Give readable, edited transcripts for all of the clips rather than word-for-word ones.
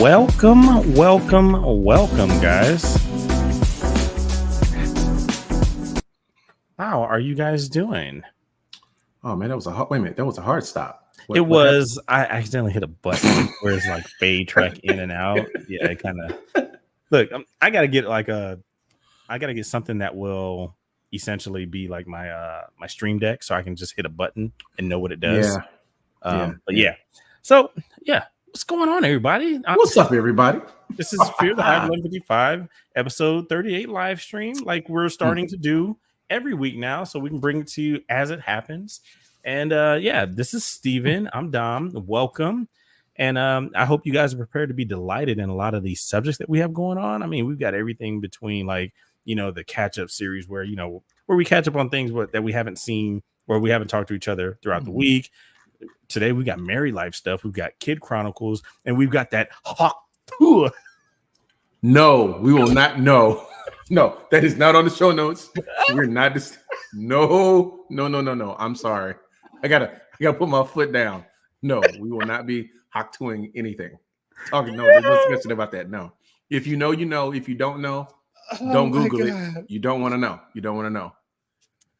Welcome, guys. How are you guys doing? Oh man, that was a hard stop. It was. I accidentally hit a button where it's like fade track in and out. Yeah, it kind of. Look, I gotta get something that will essentially be like my my Stream Deck, so I can just hit a button and know what it does. Yeah. So yeah. What's going on, everybody? What's up, everybody? This is FearTheHive1155 episode 38 live stream, like we're starting to do every week now, so we can bring it to you as it happens. And this is Steven. I'm Dom. Welcome. And I hope you guys are prepared to be delighted in a lot of these subjects that we have going on. I mean, we've got everything between the catch-up series where we catch up on things that we haven't seen, where we haven't talked to each other throughout the week. Today we got married life stuff, we've got Kid Chronicles, and we've got that hawk. No, we will not. No, that is not on the show notes. We're not. No. I'm sorry. I gotta put my foot down. No, we will not be hawk-tooing anything. There's no discussion about that. No. If you know, you know. If you don't know, don't Google it. You don't want to know.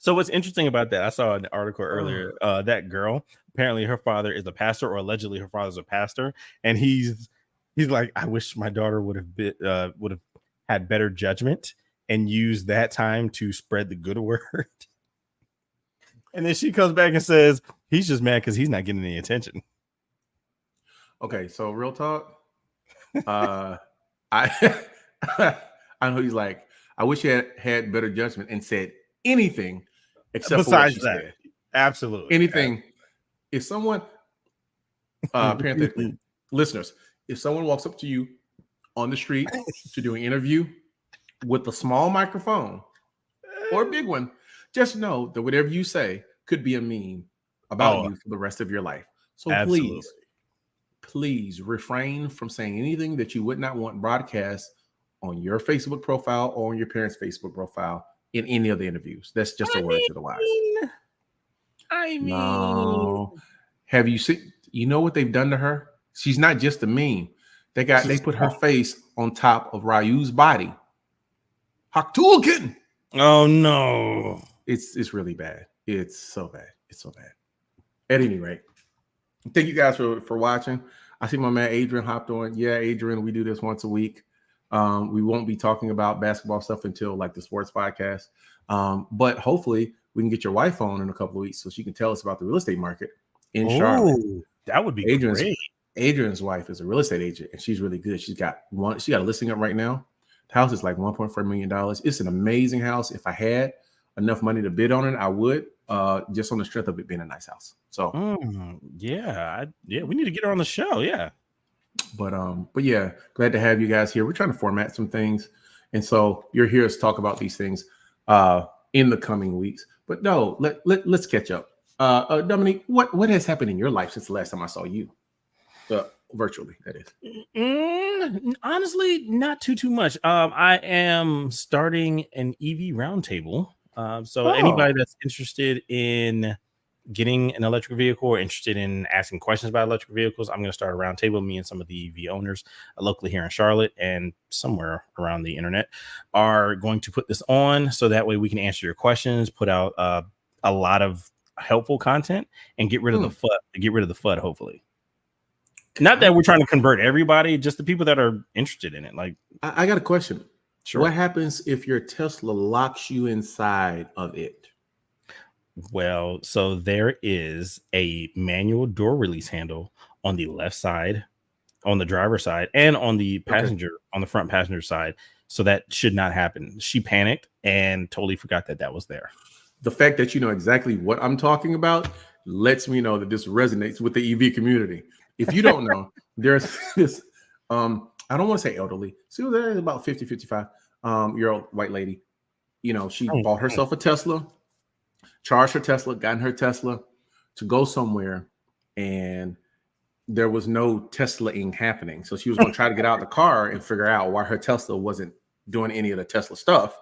So what's interesting about that, I saw an article earlier, that girl, apparently her father is a pastor, or allegedly her father's a pastor. And he's like, I wish my daughter would have had better judgment and used that time to spread the good word. And then she comes back and says, he's just mad because he's not getting any attention. Okay, so real talk. I know he's like, I wish he had better judgment and said anything except besides for what she that. said. Absolutely. Anything. If someone, parenthetically, listeners, if someone walks up to you on the street to do an interview with a small microphone or a big one, just know that whatever you say could be a meme about you for the rest of your life. So please refrain from saying anything that you would not want broadcast on your Facebook profile or on your parents' Facebook profile in any of the interviews. That's just a word to the wise. No. Have you seen? You know what they've done to her? She's not just a meme. They put her face on top of Ryu's body. Haktulkin. Oh no! It's really bad. It's so bad. At any rate, thank you guys for watching. I see my man Adrian hopped on. Yeah, Adrian, we do this once a week. We won't be talking about basketball stuff until like the sports podcast. But hopefully we can get your wife on in a couple of weeks so she can tell us about the real estate market in Charlotte. That would be great. Adrian's wife is a real estate agent and she's really good. She got a listing up right now. The house is like $1.4 million. It's an amazing house. If I had enough money to bid on it, I would, just on the strength of it being a nice house. So we need to get her on the show. Yeah. But yeah, glad to have you guys here. We're trying to format some things. And so you're here to talk about these things in the coming weeks. But no, let's catch up. Dominique, what has happened in your life since the last time I saw you? Virtually, that is. Honestly, not too much. I am starting an EV roundtable. Anybody that's interested in getting an electric vehicle or interested in asking questions about electric vehicles, I'm going to start a roundtable. Me and some of the EV owners locally here in Charlotte and somewhere around the internet are going to put this on, so that way we can answer your questions, put out a lot of helpful content, and get rid of the FUD. Hopefully, not that we're trying to convert everybody, just the people that are interested in it. Like, I got a question. Sure. What happens if your Tesla locks you inside of it? Well, so there is a manual door release handle on the left side, on the driver's side, and on the passenger, on the front passenger side. So that should not happen. She panicked and totally forgot that was there. The fact that you know exactly what I'm talking about lets me know that this resonates with the EV community. If you don't know, there's this, I don't want to say elderly. So there's about 50, 55 year old white lady. You know, she bought herself a Tesla, charged her Tesla, gotten her Tesla to go somewhere, and there was no Tesla-ing happening. So she was going to try to get out of the car and figure out why her Tesla wasn't doing any of the Tesla stuff.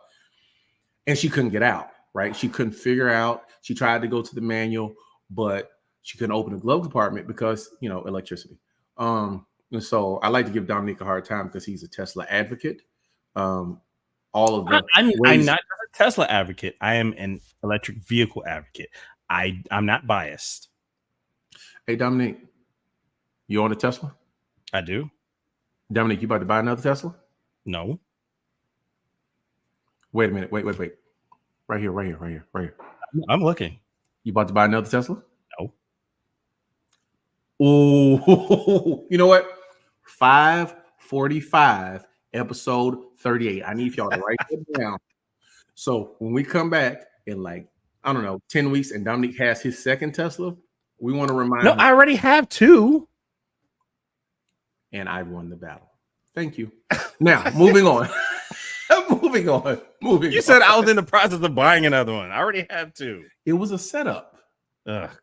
And she couldn't get out, right? She couldn't figure out. She tried to go to the manual, but she couldn't open the glove compartment because, you know, electricity. And so I like to give Dominique a hard time because he's a Tesla advocate. All of the I'm not a Tesla advocate. I am an electric vehicle advocate. I'm not biased. Hey, Dominique, you own a Tesla? I do. Dominique, you about to buy another Tesla? No. Wait a minute. Wait. Right here. I'm looking. You about to buy another Tesla? No. Oh, you know what? 545, episode 38. I need y'all to write that down. So when we come back in 10 weeks and Dominique has his second Tesla, we want to remind him. I already have 2. And I won the battle. Thank you. Now, moving on. You said I was in the process of buying another one. I already have 2. It was a setup.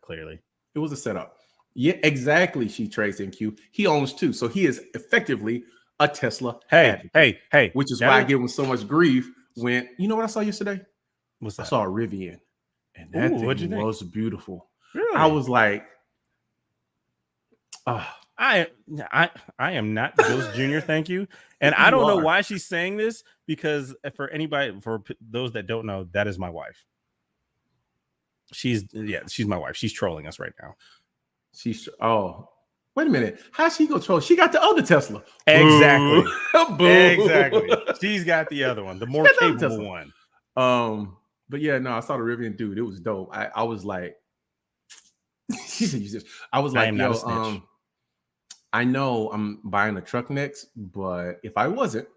Clearly. It was a setup. Yeah, exactly. She trades in Q. He owns 2. So he is effectively a Tesla advocate. Hey. Which is why I give him so much grief when, you know what I saw yesterday? What's that? I saw a Rivian. And that thing was beautiful. Really? I was like, I am not Ghost Jr. Thank you. And I don't know why she's saying this, because for those that don't know, that is my wife. She's my wife. She's trolling us right now. Wait a minute. How's she gonna troll? She got the other Tesla. Exactly. Boo. Exactly. She's got the other one, the more capable one. But yeah, no, I saw the Rivian, dude. It was dope. I was like, she said, I was like, yo, I know I'm buying a truck next, but if I wasn't,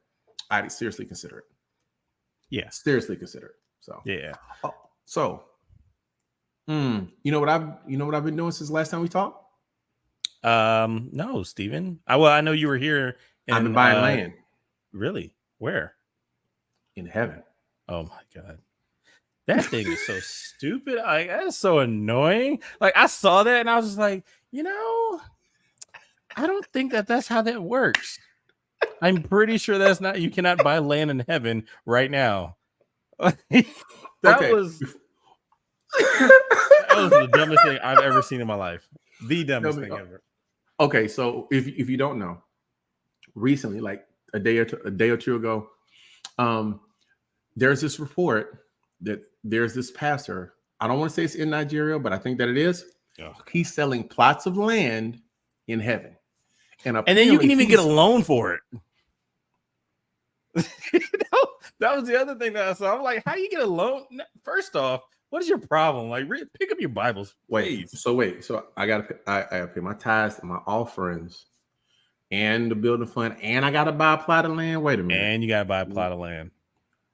I'd seriously consider it. Yeah, seriously consider it. So yeah. You know what I've been doing since the last time we talked? No, Steven. I know you were here. I've been buying land. Really? Where? In heaven. Oh my God. That thing is so stupid. That's so annoying. Like, I saw that and I was just like, I don't think that's how that works. I'm pretty sure that's not. You cannot buy land in heaven right now. That was the dumbest thing I've ever seen in my life. The dumbest thing ever. Okay, so if you don't know, recently, like a day or two ago, there's this report that there's this pastor. I don't want to say it's in Nigeria, but I think that it is. Oh. He's selling plots of land in heaven. And then you can even get a loan for it. That was the other thing that I saw. I'm like, how do you get a loan? First off, what is your problem? Like, pick up your Bibles. Please. So I gotta pay my tithes and my offerings and the building fund, and I gotta buy a plot of land. Wait a minute. And you gotta buy a plot of land.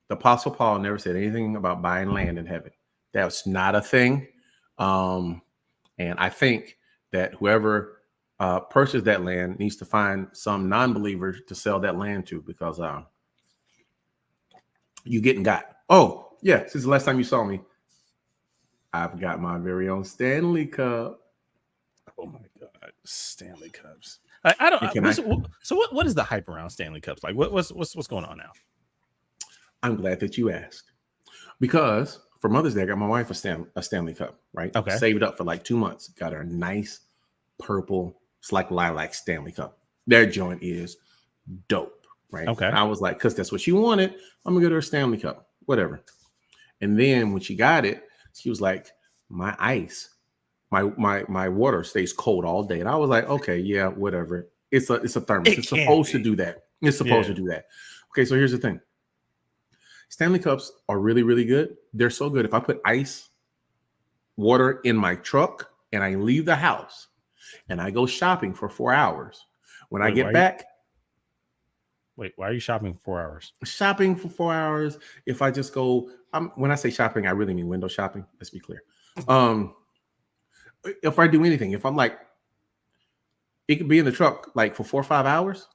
The Apostle Paul never said anything about buying land in heaven. That's not a thing. And I think that whoever purchased that land needs to find some non-believer to sell that land to, because you getting got. Oh, yeah. Since the last time you saw me, I've got my very own Stanley Cup. Oh my God. Stanley Cups. I don't. So what is the hype around Stanley Cups? Like, what's going on now? I'm glad that you asked, because for Mother's Day, I got my wife a Stanley Cup, right? Okay. Saved up for like 2 months. Got her a nice purple, it's like lilac Stanley Cup. Their joint is dope, right? Okay. And I was like, because that's what she wanted, I'm gonna get her a Stanley Cup, whatever. And then when she got it, she was like, my water stays cold all day. And I was like, okay, yeah, whatever. It's a thermos. It's supposed to do that. It's supposed to do that. Okay, so here's the thing. Stanley Cups are really, really good. They're so good. If I put ice water in my truck and I leave the house and I go shopping for 4 hours, when I get back. Why are you shopping for 4 hours? Shopping for 4 hours. If I just go, when I say shopping, I really mean window shopping. Let's be clear. If I do anything, if I'm like, it could be in the truck like for 4 or 5 hours,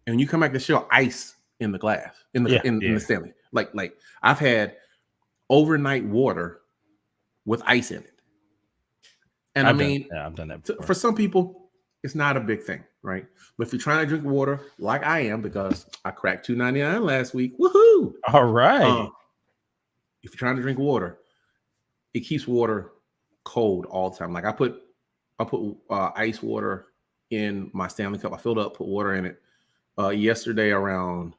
and you come back to show ice in the glass, in the Stanley. Like I've had overnight water with ice in it. And I've done that before. For some people, it's not a big thing, right? But if you're trying to drink water like I am, because I cracked $2.99 last week, woohoo! All right. If you're trying to drink water, it keeps water cold all the time. Like I put ice water in my Stanley Cup. I filled up, put water in it yesterday around,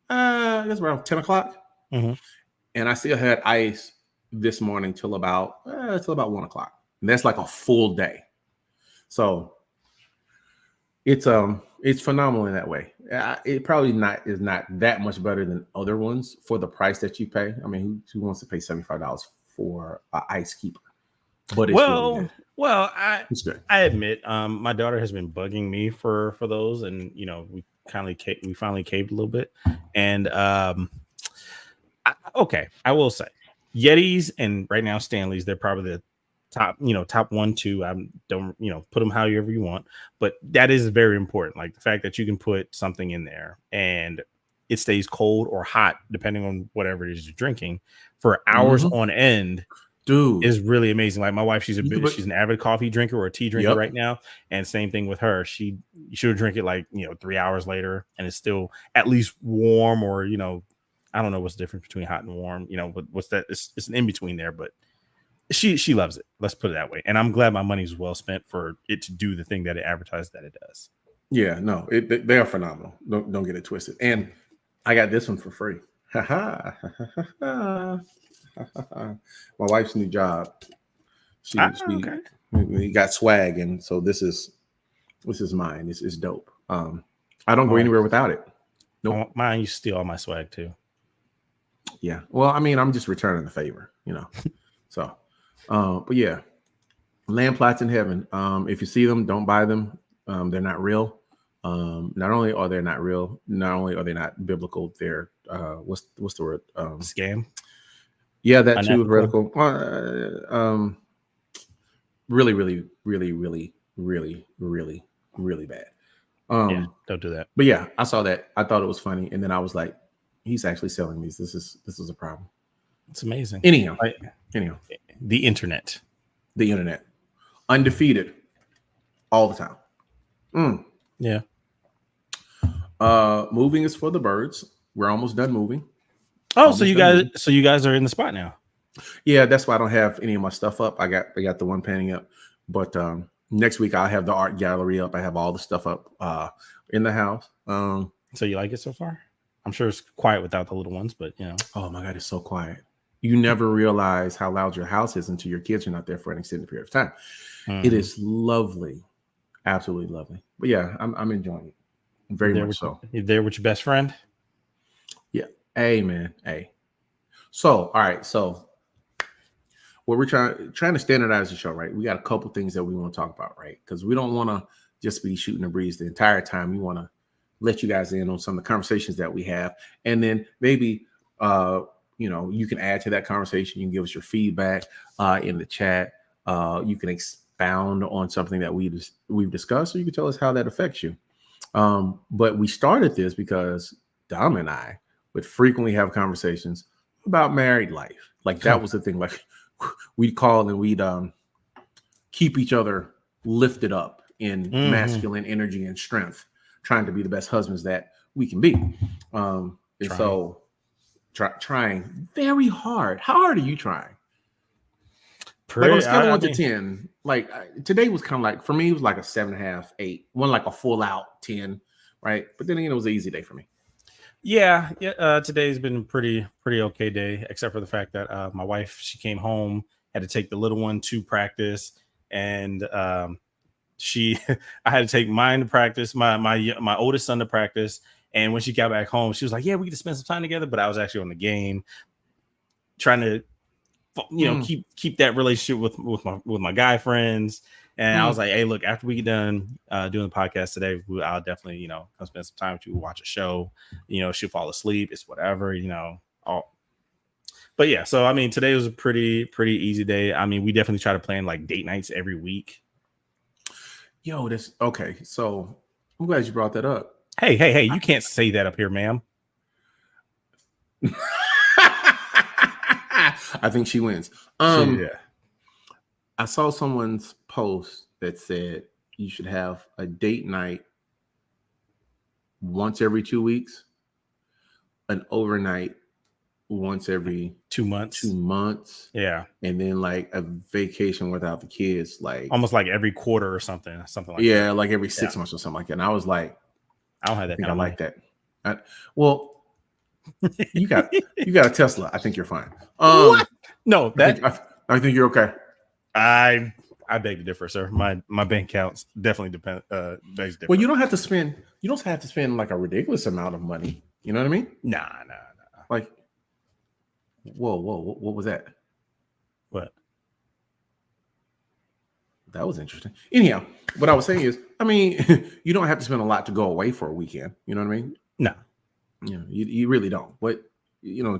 I guess around 10 o'clock. Mm-hmm. And I still had ice this morning till about 1 o'clock. And that's like a full day. So it's phenomenal in that way. It probably is not that much better than other ones for the price that you pay. I mean, who wants to pay $75 for an ice keeper? But it's really good. Well, It's good. I admit, my daughter has been bugging me for those, and we finally caved a little bit. And okay, I will say Yetis and right now Stanleys, they're probably the top 1, 2. I don't, put them however you want, but that is very important. Like the fact that you can put something in there and it stays cold or hot, depending on whatever it is you're drinking, for hours on end. Dude, is really amazing. Like my wife, she's an avid coffee drinker or a tea drinker right now, and same thing with her. She'll drink it like 3 hours later, and it's still at least warm, or I don't know what's the difference between hot and warm. But what's that? It's an in between there, but she loves it. Let's put it that way. And I'm glad my money's well spent for it to do the thing that it advertised that it does. Yeah, no, they are phenomenal. Don't get it twisted. And I got this one for free. My wife's new job. She got swag, and so this is mine. This is dope. I don't go anywhere without it. Nope. Mine used to steal all my swag too. Yeah. Well, I mean, I'm just returning the favor, So, but yeah, land plots in heaven. If you see them, don't buy them. They're not real. Not only are they not real, not only are they not biblical, they're what's the word? Scam. Yeah, that too. Vertical. Really, really, really, really, really, really, really bad. Yeah, don't do that. But yeah, I saw that. I thought it was funny, and then I was like, he's actually selling these. This is a problem. It's amazing. Anyhow, the internet, undefeated, all the time. Yeah. Moving is for the birds. We're almost done moving. Oh, so you guys are in the spot now. Yeah, that's why I don't have any of my stuff up. I got the one painting up, but next week I'll have the art gallery up. I have all the stuff up in the house. So you like it so far? I'm sure it's quiet without the little ones, but Oh my God, it's so quiet. You never realize how loud your house is until your kids are not there for an extended period of time. Mm-hmm. It is lovely, absolutely lovely. But yeah, I'm enjoying it very much so. You there with your best friend? Yeah. Hey man. Hey. So all right. So what we're trying to standardize the show, right? We got a couple things that we want to talk about, right? Because we don't want to just be shooting the breeze the entire time. We want to let you guys in on some of the conversations that we have, and then maybe you can add to that conversation. You can give us your feedback in the chat. You can expound on something that we've discussed, or you can tell us how that affects you. But we started this because Dom and I would frequently have conversations about married life. Like that was the thing. Like we'd call and we'd keep each other lifted up in masculine energy and strength, trying to be the best husbands that we can be. And so trying very hard. How hard are you trying? Like on a scale of 1 to 10, like today was kind of like, for me, it was like a 7.5, 8. One like a full out 10, right? But then it was an easy day for me. Yeah. Today's been a pretty okay day, except for the fact that my wife, she came home, had to take the little one to practice, and I had to take mine to practice, my oldest son to practice. And when she got back home, she was like, "Yeah, we get to spend some time together." But I was actually on the game, trying to keep that relationship with my guy friends. And I was like, hey, look, after we get done doing the podcast today, I'll definitely come spend some time with you, watch a show. She'll fall asleep, it's whatever, but yeah, so I mean, today was a pretty easy day. I mean, we definitely try to plan like date nights every week. Yo, this okay. So I'm glad you brought that up. Hey, you can't say that up here, ma'am. I think she wins. Yeah. I saw someone's post that said you should have a date night once every 2 weeks, an overnight once every 2 months. 2 months. Yeah. And then like a vacation without the kids, like almost like every quarter or something like that. Like every 6 months or something like that. And I was like, I don't have that. I think kind I of like that. Well, you got a Tesla. I think you're fine. What? No, I think you're okay. I beg to differ, sir. My bank accounts definitely depend. Begs differ. Well, you don't have to spend like a ridiculous amount of money. You know what I mean? Nah. Like, whoa, what was that? What? That was interesting. Anyhow, what I was saying is, I mean, you don't have to spend a lot to go away for a weekend. You know what I mean? No. You really don't. But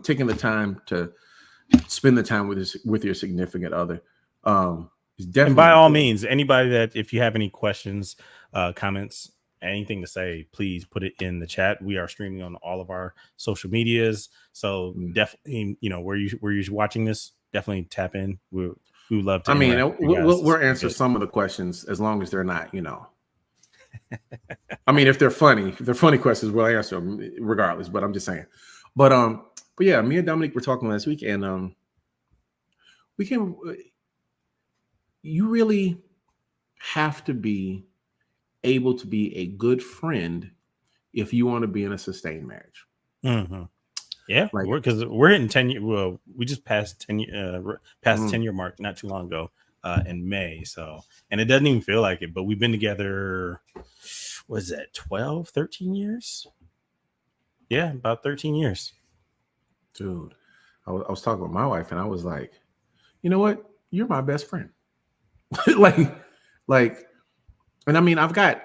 taking the time to spend the time with your significant other is definitely. And by all means, anybody that if you have any questions, comments, anything to say, please put it in the chat. We are streaming on all of our social medias, so definitely, where you're watching this, definitely tap in. We would love to. I mean, we'll answer some of the questions as long as they're not, I mean, if they're funny questions, we'll answer them regardless. But I'm just saying. But yeah, me and Dominique were talking last week, and you really have to be able to be a good friend if you want to be in a sustained marriage. Mm-hmm. Yeah, because we're hitting 10 years. Well, we just passed 10-year mark not too long ago in May. So, and it doesn't even feel like it, but we've been together. What is that? 12, 13 years? Yeah, about 13 years. Dude, I was talking with my wife, and I was like, you know what? You're my best friend. like, and I mean, I got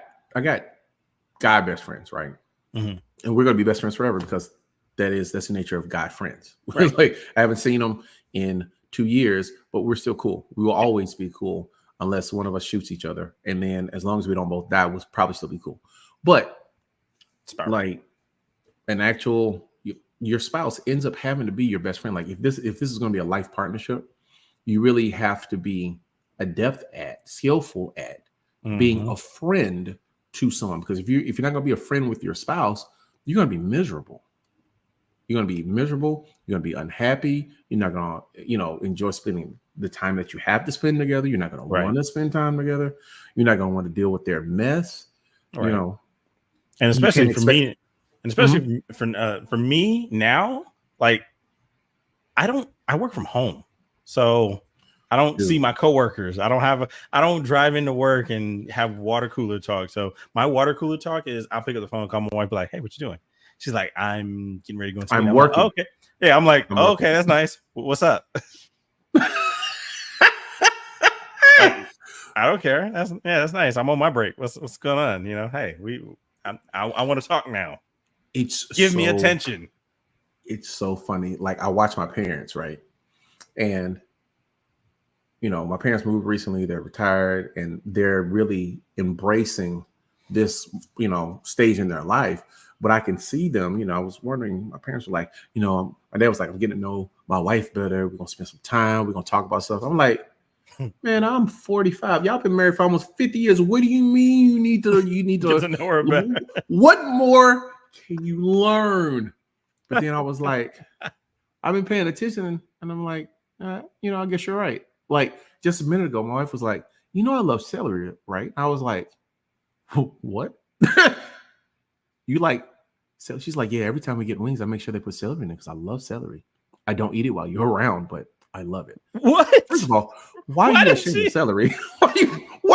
guy best friends, right? Mm-hmm. And we're gonna be best friends forever because that's the nature of guy friends. Right. Like, I haven't seen them in 2 years, but we're still cool. We will always be cool unless one of us shoots each other, and then as long as we don't both die, we'll probably still be cool. But like an actual, your spouse ends up having to be your best friend. Like if this is going to be a life partnership, you really have to be skillful at being a friend to someone. Because if you're not going to be a friend with your spouse, you're going to be miserable. You're going to be miserable. You're going to be unhappy. You're not going to, enjoy spending the time that you have to spend together. You're not going to want to spend time together. You're not going to want to deal with their mess. Right. And especially for me, and especially for me now, like I work from home, so I don't see my coworkers. I don't drive into work and have water cooler talk. So my water cooler talk is I'll pick up the phone, call my wife, be like, "Hey, what you doing?" She's like, "I'm getting ready to go into I'm working." Like, okay. Yeah, I'm like, okay, that's nice. What's up? I don't care. That's nice. I'm on my break. What's going on? Hey, I want to talk now. Give me attention. It's so funny. Like I watch my parents, right? And my parents moved recently. They're retired, and they're really embracing this, stage in their life. But I can see them. I was wondering. My parents were like, my dad was like, "I'm getting to know my wife better. We're gonna spend some time. We're gonna talk about stuff." I'm like, man, I'm 45. Y'all been married for almost 50 years. What do you mean you need to get to know her better? What more can you learn? But then I was like, I've been paying attention, and I'm like, I guess you're right. Like just a minute ago, my wife was like, I love celery, right? I was like, what? You like? So she's like, yeah. Every time we get wings, I make sure they put celery in it because I love celery. I don't eat it while you're around, but I love it. What? First of all, why are you ashamed of celery? Why are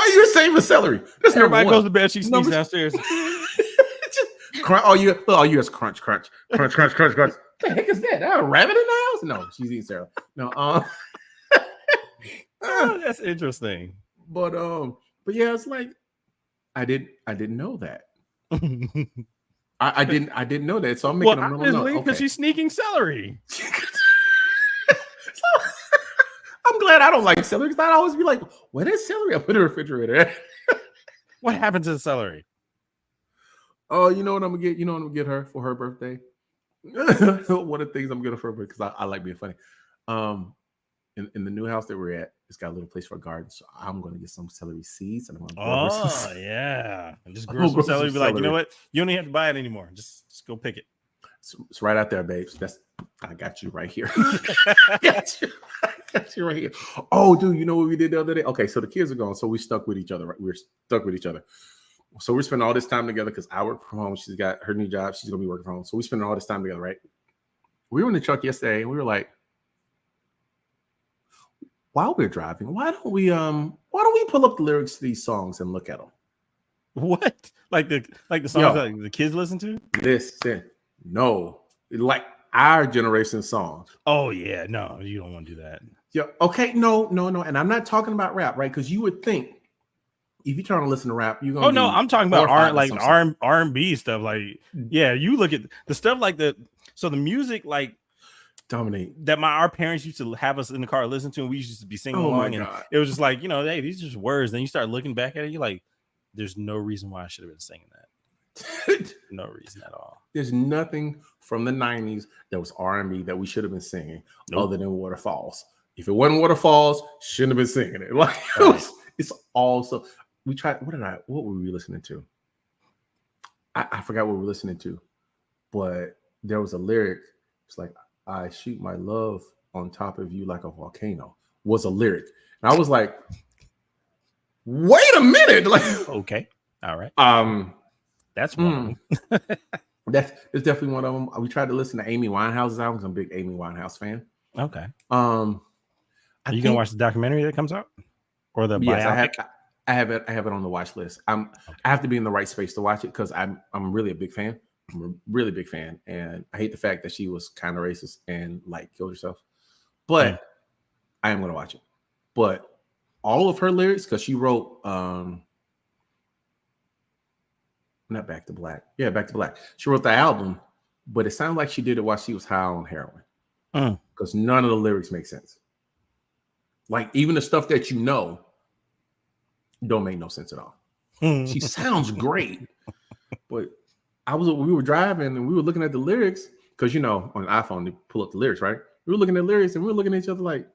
you ashamed of celery? That's everybody goes to bed. She sneaks downstairs. Crunch. All you is crunch. What the heck is that? A rabbit in the house? No, she's eating celery. No. Oh, that's interesting. But yeah, it's like I didn't know that. I didn't know that. So I'm making a mental note. Because she's sneaking celery. I'm glad I don't like celery because I'd always be like, what is celery? I put it in the refrigerator. What happened to the celery? Oh, you know what I'm gonna get? You know what I'm gonna get her for her birthday? One of the things I'm gonna get her for her birthday, because I like being funny. In the new house that we're at, it's got a little place for a garden, so I'm gonna get some celery seeds and I'm gonna grow and just grow some celery. Be like, you know what? You don't even have to buy it anymore. Just go pick it. It's right out there, babes. I got you right here. I got you right here. Oh, dude, you know what we did the other day? Okay, so the kids are gone, so we stuck with each other. Right? We're stuck with each other. So we spend all this time together because I work from home. She's got her new job. She's gonna be working from home. So we spend all this time together, right? We were in the truck yesterday, and we were like, while we're driving, why don't we pull up the lyrics to these songs and look at them? What? Like the songs that the kids listen to? Listen, no, like our generation songs. Oh yeah, no, you don't want to do that. Yeah, okay, no, and I'm not talking about rap, right? Because you would think if you're trying to listen to rap, you're gonna. Oh no, I'm talking about R&B stuff. Like, yeah, you look at the stuff like the music like dominate that our parents used to have us in the car listen to, and we used to be singing along, and it was just like, hey, these are just words. Then you start looking back at it, you're like, there's no reason why I should have been singing that. No reason at all. There's nothing from the 90s that was R&B that we should have been singing other than Waterfalls. If it wasn't Waterfalls, shouldn't have been singing it. Like it's also we tried. What were we listening to? I forgot what we were listening to, but there was a lyric. It's like, I shoot my love on top of you like a volcano, was a lyric. And I was like, wait a minute. Like, okay. All right. That's one of them. That's definitely one of them. We tried to listen to Amy Winehouse's album. I'm a big Amy Winehouse fan. Okay. Are you gonna watch the documentary that comes out? Or the biopic? I have it on the watch list. I have to be in the right space to watch it because I'm really a big fan. I'm a really big fan, and I hate the fact that she was kind of racist and like killed herself. But I am gonna watch it. But all of her lyrics, because she wrote not Back to Black. Yeah, Back to Black. She wrote the album, but it sounded like she did it while she was high on heroin. Because none of the lyrics make sense. Like even the stuff that don't make no sense at all. She sounds great, but we were driving and we were looking at the lyrics because on the iPhone they pull up the lyrics, right? We were looking at lyrics and we were looking at each other like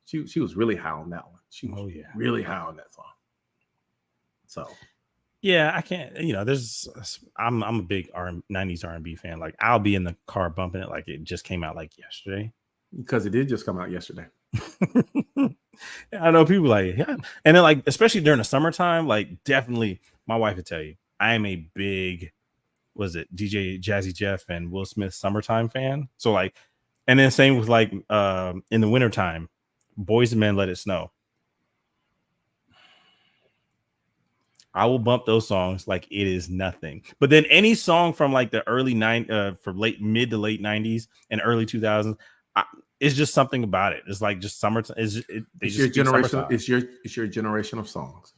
she was really high on that one. She was really high on that song. So yeah, I can't. I'm a big 90s R&B fan. Like I'll be in the car bumping it like it just came out like yesterday. Because it did just come out yesterday. I know people like, yeah, and then like especially during the summertime, like definitely my wife would tell you I am a big DJ Jazzy Jeff and Will Smith summertime fan. So like, and then same with like in the wintertime, Boys and Men Let It Snow. I will bump those songs like it is nothing. But then any song from like the early from mid to late 90s and early 2000s, it's just something about it. It's like just summertime. It's your generation. It's your generation of songs,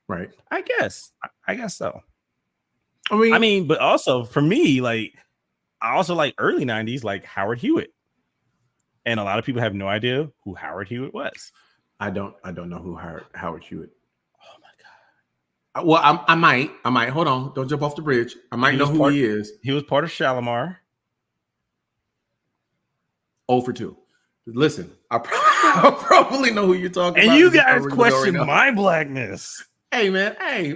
right? I guess so. I mean, but also for me, like I also like early 90s, like Howard Hewitt. And a lot of people have no idea who Howard Hewitt was. I don't know who Howard Hewitt. Oh my God. Well, I might. Hold on. Don't jump off the bridge. I might know who he is. He was part of Shalimar. 0 for 2. Listen, I probably know who you're talking about. And you guys question my blackness. Hey man, hey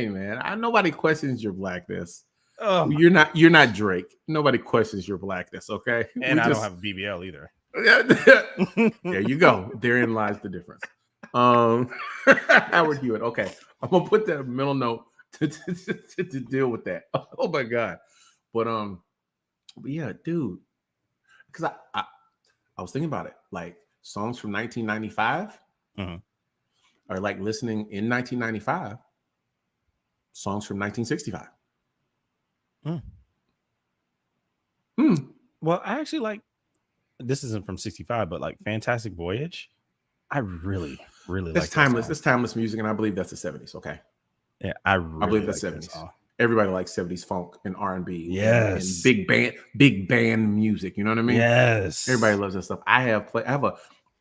man. Nobody questions your blackness. Oh, you're not Drake. Nobody questions your blackness, okay? And I don't have a BBL either. There you go. Therein lies the difference. Howard Hewitt. Okay, I'm gonna put that mental note to deal with that. Oh my God. But yeah, dude. Because I was thinking about it, like songs from 1995 are like listening in 1995. Songs from 1965. Well, I actually like. This isn't from 65, but like Fantastic Voyage. I really like timeless. It's timeless music, and I believe that's the 70s. Okay. Yeah, I believe that's 70s. Everybody likes 70s funk and R&B. Yes. And big band music. You know what I mean? Yes. Everybody loves that stuff. I'm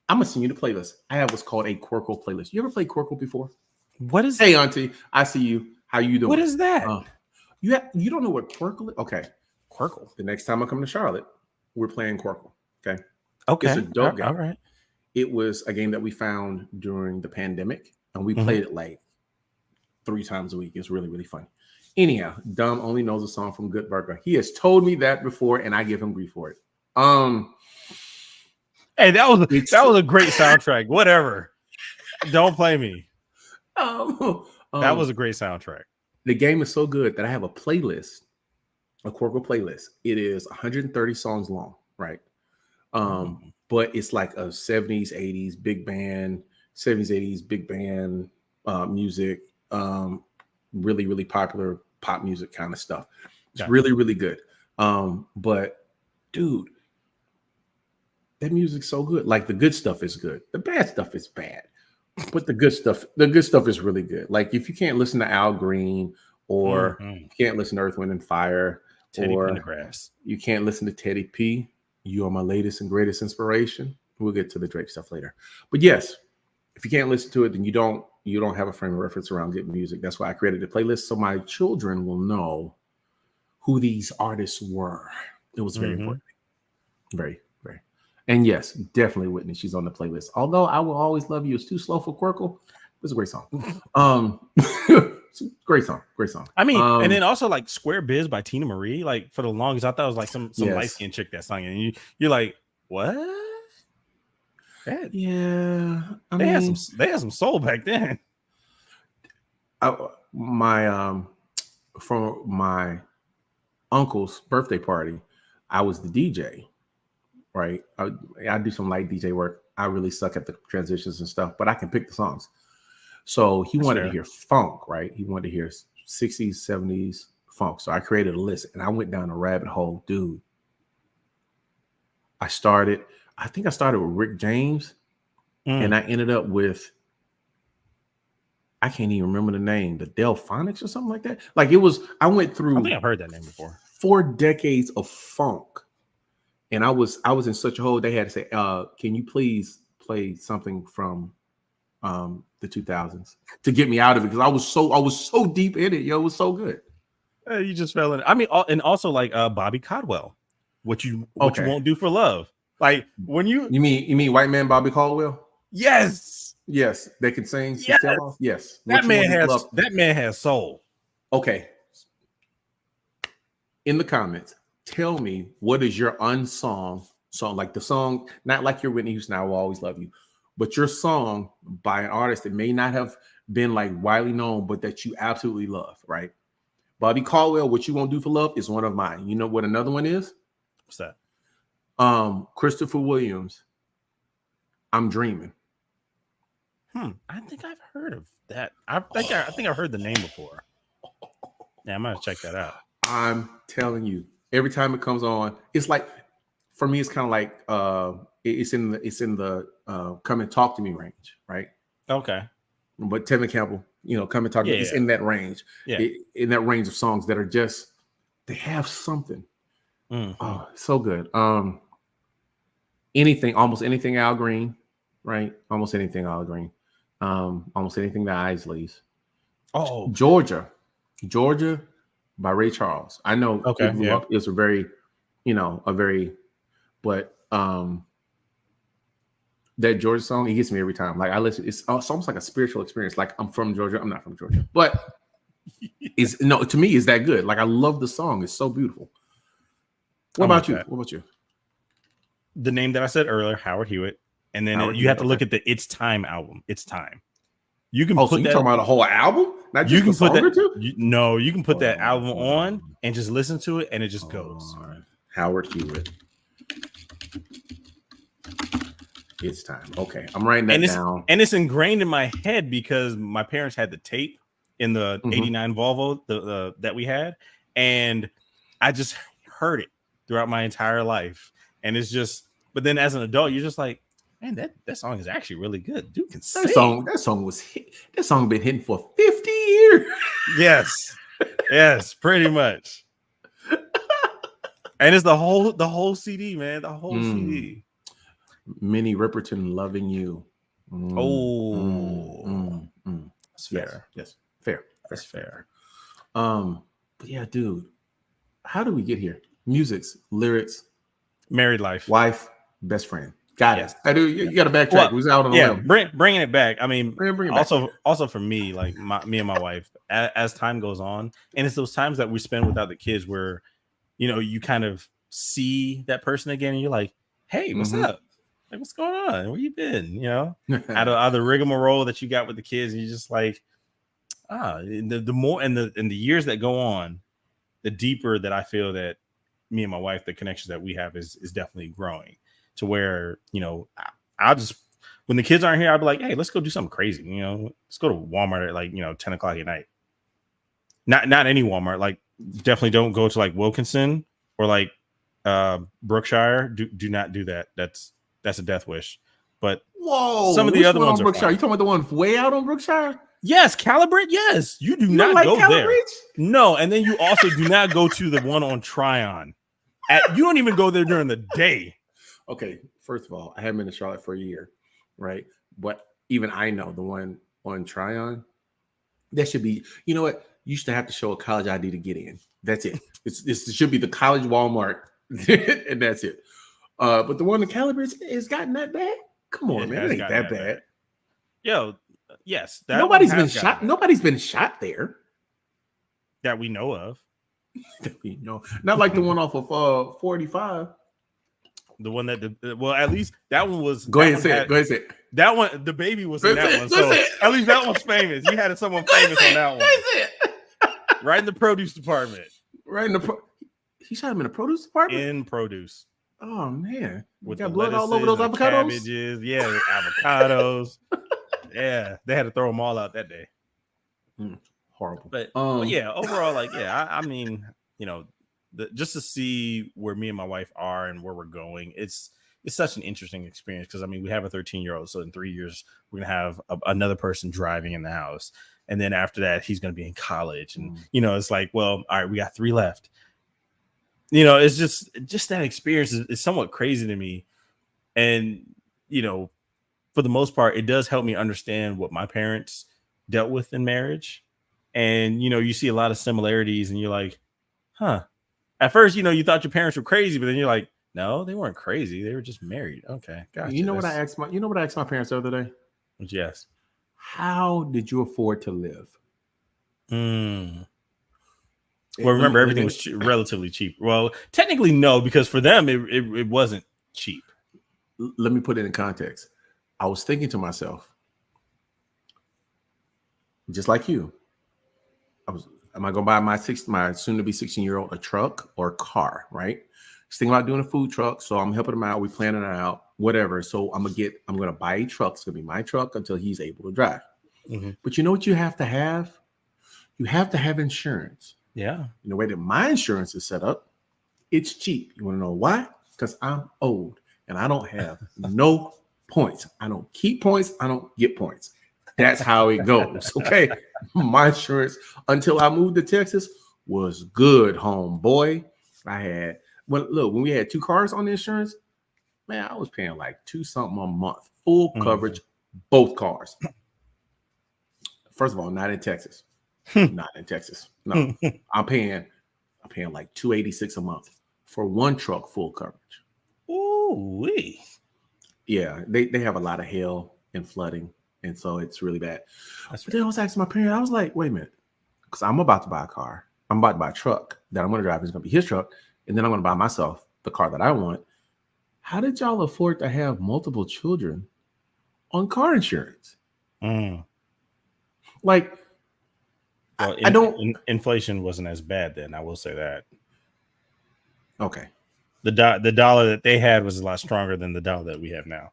gonna send you the playlist. I have what's called a Quirkle playlist. You ever played Quirkle before? What is? Hey, Auntie, I see you. How you doing? What is that? You don't know what Quirkle is? Okay, Quirkle. The next time I come to Charlotte, we're playing Quirkle. Okay. It's a dope game. All right. It was a game that we found during the pandemic, and we played it like 3 times a week. It's really, really funny. Anyhow, Dumb only knows a song from Good Burger. He has told me that before, and I give him grief for it. Hey, that was a great soundtrack. Whatever. Don't play me. That was a great soundtrack. The game is so good that I have a playlist, a Quirkle playlist. It is 130 songs long, right? But it's like a 70s, 80s big band, 70s, 80s big band music, really, really popular pop music kind of stuff. It's really, really good. But dude, that music's so good. Like the good stuff is good. The bad stuff is bad. But the good stuff is really good. Like if you can't listen to Al Green or you can't listen to Earth, Wind, and Fire, Teddy or Pendergrass, you can't listen to Teddy P, you are my latest and greatest inspiration. We'll get to the Drake stuff later. But yes, if you can't listen to it, then you don't have a frame of reference around good music. That's why I created a playlist so my children will know who these artists were. It was very important. Very, very. And yes, definitely Whitney. She's on the playlist. Although I Will Always Love You is too slow for Quirkle. It's a great song. Great song. Great song. I mean, and then also like Square Biz by Tina Marie. Like for the longest, I thought it was like some light-skinned chick that sang it. And you're like, what? Yeah. They had some soul back then. For my uncle's birthday party, I was the DJ. Right. I do some light DJ work. I really suck at the transitions and stuff, but I can pick the songs. So he wanted to hear funk, right? He wanted to hear 60s, 70s funk. So I created a list and I went down a rabbit hole, dude. I think I started with Rick James and I ended up with, I can't even remember the name, the Delphonics or something like that. Like I went through, I think I've heard that name before. 4 decades of funk. And I was in such a hole. They had to say, can you please play something from the 2000s to get me out of it? Because I was so deep in it. Yo, it was so good. You just fell in. I mean, and also like Bobby Caldwell, what you won't do for love. Like when you mean white man Bobby Caldwell? Yes, they can sing. Yes, that man has soul. Okay, in the comments, tell me what is your unsung song, like the song, not like your Whitney Houston, I Will Always Love You, but your song by an artist that may not have been like widely known, but that you absolutely love, right? Bobby Caldwell, What You Won't Do for Love is one of mine. You know what another one is? What's that? Christopher Williams, I'm Dreaming. I think I've heard of that. I think I've heard the name before. Yeah, I'm gonna check that out. I'm telling you, every time it comes on, it's like, for me, it's kind of like it's in the come and talk to me range, right? Okay. But Tevin Campbell, come and talk to me. It's in that range. Yeah. In that range of songs that are just, they have something. Oh, so good. Almost anything Al Green, right? Almost anything Al Green. Almost anything the Isleys. Oh, Georgia by Ray Charles. I know it's a very, but that Georgia song, it gets me every time. Like I listen, it's almost like a spiritual experience. Like I'm from Georgia. I'm not from Georgia, but to me, it's that good. Like I love the song. It's so beautiful. What about you? What about you? The name that I said earlier, Howard Hewitt. And then you have to look at the It's Time album. It's Time. You can so you talking about a whole album? Not just you can a song put that, or two? You can put that album on and just listen to it, and it just goes. Howard Hewitt. It's Time. Okay, I'm writing that down. And it's ingrained in my head because my parents had the tape in the 89 Volvo that we had, and I just heard it throughout my entire life. And it's just, but then as an adult, you're just like, man, that song is actually really good. Dude can sing. That song was hit. That song been hitting for 50 years. Yes, pretty much. And it's the whole CD, man. The whole CD. Minnie Riperton, Loving You. That's fair. Yes, fair. That's fair. But yeah, dude, how do we get here? Music's, lyrics, married life, wife, best friend. Got Yes. it. I do. You got to backtrack. Well, We was out on a yeah, limb. bringing it back. I mean, Bring it back. also for me, like me and my wife, as time goes on, and it's those times that we spend without the kids where, you know, you kind of see that person again, and you're like, hey, what's up? Like, what's going on? Where you been? You know, out of the rigmarole that you got with the kids, and you're just like, the more and the years that go on, the deeper that I feel that me and my wife, the connections that we have is definitely growing to where, you know, I'll just, when the kids aren't here, I'll be like, hey, let's go do something crazy. You know, let's go to Walmart at like, you know, 10 o'clock at night. Not any Walmart. Like, definitely don't go to like Wilkinson or like Brookshire. Do not do that. That's a death wish. But some of the other ones are Brookshire. fine. You talking about the one way out on Brookshire? Yes, Calibridge. Yes, you do not like go Calibridge? there. No, and then you also do not go to the one on Tryon. You don't even go there during the day. Okay, first of all, I haven't been to Charlotte for a year, right? But even I know the one on Tryon, that should be, you know what? You used to have to show a college ID to get in. That's it. It should be the college Walmart, and that's it. But the one in Calibridge has gotten that bad? Come on, man. It ain't that bad. Yo, yes. Nobody's been shot. Nobody's been shot there. That we know of. Not like the one off of 485. The one that well, at least that one was. Go ahead, say it. That one, the baby was in that one. So at least that one's famous. You had someone famous on that one. Right in the produce department. Right in the he shot him in the produce department? In produce. Oh man. With got the blood all over those avocados. Cabbages. Yeah, avocados. Yeah, they had to throw them all out that day. Horrible. But yeah, overall, like, yeah, I mean, you know, just to see where me and my wife are and where we're going, it's such an interesting experience because I mean, we have a 13-year-old, so in 3 years we're gonna have another person driving in the house, and then after that he's gonna be in college, and you know, it's like, well, all right, we got 3 left. You know, it's just that experience is somewhat crazy to me, and you know, for the most part, it does help me understand what my parents dealt with in marriage. And, you know, you see a lot of similarities and you're like, huh. At first, you know, you thought your parents were crazy, but then you're like, no, they weren't crazy. They were just married. Okay. Gotcha. You know what I asked my parents the other day? Yes. How did you afford to live? Well, remember, everything was relatively cheap. Well, technically, no, because for them, it wasn't cheap. Let me put it in context. I was thinking to myself, just like you, am I going to buy my soon to be 16-year-old a truck or a car, right? Just thinking about doing a food truck. So I'm helping him out. We planning it out, whatever. So I'm going to buy a truck. It's going to be my truck until he's able to drive. But you know what you have to have? You have to have insurance. Yeah. And the way that my insurance is set up, it's cheap. You want to know why? Because I'm old and I don't have no points. I don't keep points. I don't get points. That's how it goes. Okay. My insurance until I moved to Texas was good, homeboy. When we had 2 cars on the insurance, man, I was paying like $2 something a month, full coverage, both cars. First of all, not in Texas. Not in Texas. No, I'm paying like $286 a month for 1 truck, full coverage. Ooh, yeah, they have a lot of hail and flooding, and so it's really bad. But then I was asking my parents, I was like, wait a minute, because I'm about to buy a car. I'm about to buy a truck that I'm going to drive. It's going to be his truck, and then I'm going to buy myself the car that I want. How did y'all afford to have multiple children on car insurance? Like, well, I don't. Inflation wasn't as bad then. I will say that. Okay. The dollar that they had was a lot stronger than the dollar that we have now.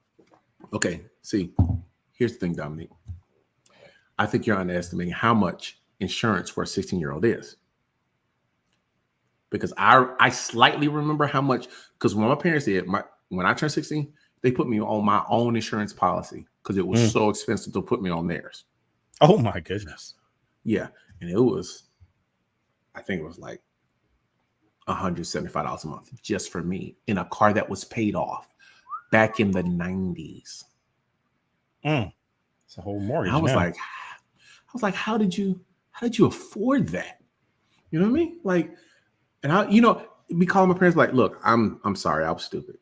Okay. See, here's the thing, Dominique. I think you're underestimating how much insurance for a 16-year-old is. Because I slightly remember how much, because when my parents did, when I turned 16, they put me on my own insurance policy because it was so expensive to put me on theirs. Oh my goodness. Yeah. And it was, I think it was like $175 a month just for me in a car that was paid off back in the 90s. It's a whole mortgage. I was like, how did you afford that? You know what I mean? Like, and I, you know, we call my parents like, look, I'm sorry, I was stupid.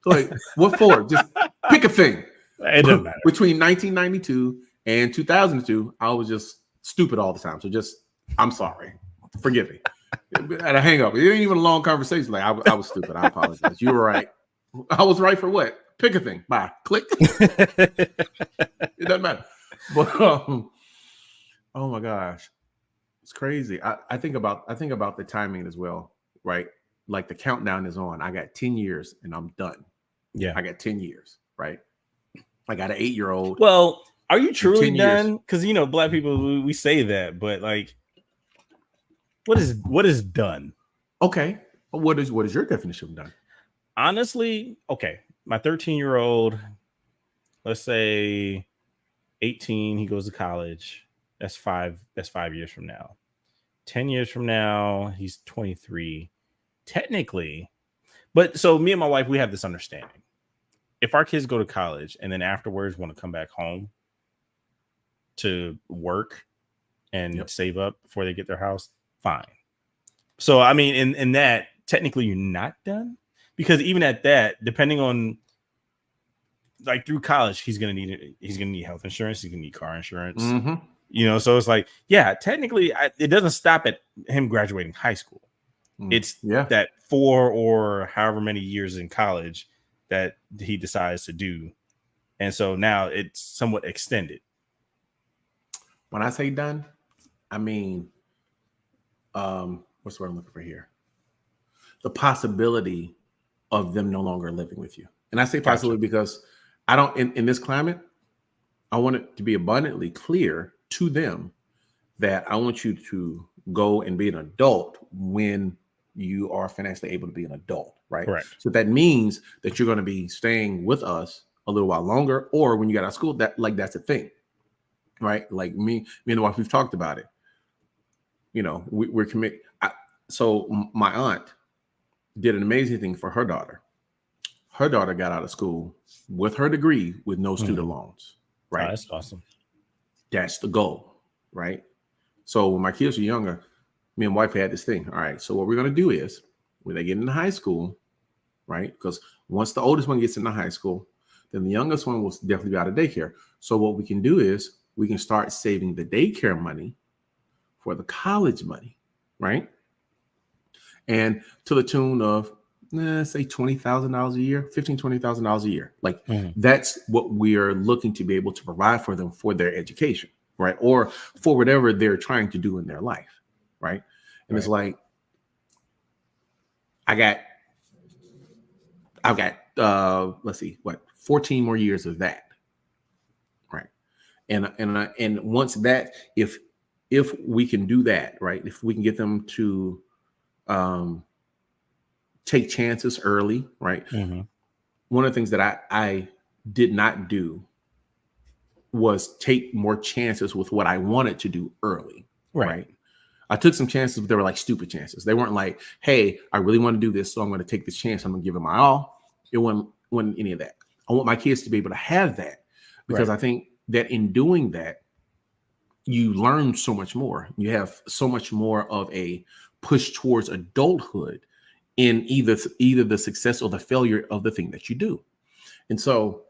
Like, what for? Just pick a thing. It doesn't matter. Between 1992 and 2002, I was just stupid all the time. So I'm sorry. Forgive me. And I hang up. It ain't even a long conversation. Like, I was stupid. I apologize. You were right. I was right for what? Pick a thing. Bye. Click. It doesn't matter. But oh my gosh, it's crazy. I think about the timing as well, right? Like the countdown is on. I got 10 years and I'm done. Yeah, I got 10 years, right? I got an 8-year-old. Well, are you truly done? Because Black people, we say that, but like, what is done? Okay, what is your definition of done? Honestly, okay, my 13-year-old, let's say 18, he goes to college. That's 5 years from now. 10 years from now, he's 23. Technically, but so me and my wife, we have this understanding. If our kids go to college and then afterwards want to come back home to work and save up before they get their house, fine. So, I mean, in that, technically you're not done, because even at that, depending on, like, through college, he's gonna need health insurance, he's gonna need car insurance. Mm-hmm. So it's like, yeah, technically it doesn't stop at him graduating high school. It's that 4 or however many years in college that he decides to do. And so now it's somewhat extended. When I say done, I mean, what's the word I'm looking for here? The possibility of them no longer living with you. And I say possibility because I don't, in this climate, I want it to be abundantly clear to them that I want you to go and be an adult when you are financially able to be an adult, right? Correct. So that means that you're going to be staying with us a little while longer, or when you get out of school, that's a thing, right? Like me and the wife, we've talked about it. We're committed. So my aunt did an amazing thing for her daughter. Her daughter got out of school with her degree with no student loans, right? Oh, that's awesome. That's the goal, right? So when my kids were younger, me and wife had this thing. All right, so what we're going to do is when they get into high school, right? Because once the oldest one gets into high school, then the youngest one will definitely be out of daycare. So what we can do is we can start saving the daycare money for the college money, right? And to the tune of, say $20,000 a year, $20,000 a year. Like that's what we are looking to be able to provide for them for their education, right? Or for whatever they're trying to do in their life, right? And it's like, I've got let's see, 14 more years of that, right? And once that, if we can do that, right? If we can get them to take chances early, right? One of the things that I did not do was take more chances with what I wanted to do early, right? I took some chances, but they were like stupid chances. They weren't like, hey, I really want to do this, so I'm going to take this chance. I'm going to give it my all. It wasn't any of that. I want my kids to be able to have that, because I think that in doing that, you learn so much more. You have so much more of a push towards adulthood in either the success or the failure of the thing that you do. And so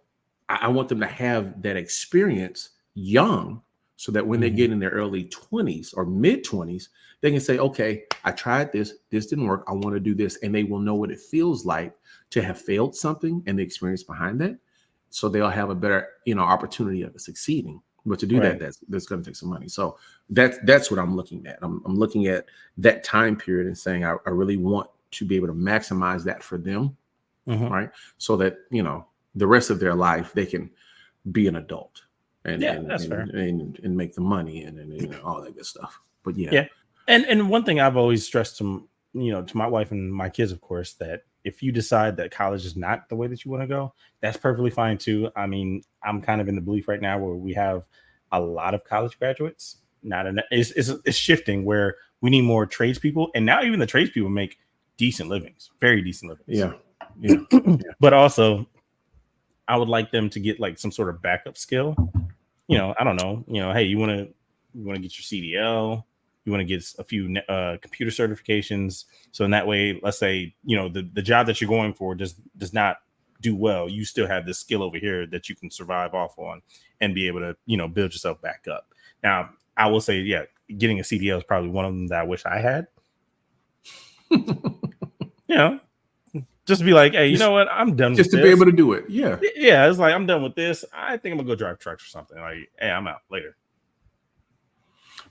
I want them to have that experience young, so that when they get in their early 20s or mid 20s, they can say, okay, I tried this didn't work, I want to do this. And they will know what it feels like to have failed something and the experience behind that. So they'll have a better, opportunity of succeeding. But to do that, that's going to take some money. So that's what I'm looking at. I'm looking at that time period and saying, I really want to be able to maximize that for them, right? So that, the rest of their life, they can be an adult and make the money and all that good stuff. But And one thing I've always stressed to my wife and my kids, of course, that if you decide that college is not the way that you want to go, that's perfectly fine too. I mean, I'm kind of in the belief right now where we have a lot of college graduates. It's shifting where we need more tradespeople, and now even the tradespeople make decent livings, very decent livings. But also, I would like them to get like some sort of backup skill. I don't know. Hey, you want to get your CDL. You want to get a few computer certifications. So in that way, let's say, the job that you're going for does not do well, you still have this skill over here that you can survive off on and be able to, build yourself back up. Now, I will say, yeah, getting a CDL is probably one of them that I wish I had. Just to be like, hey, you know what? I'm done with this. Just to be able to do it. Yeah. Yeah, it's like, I'm done with this. I think I'm going to go drive trucks or something. Like, hey, I'm out later.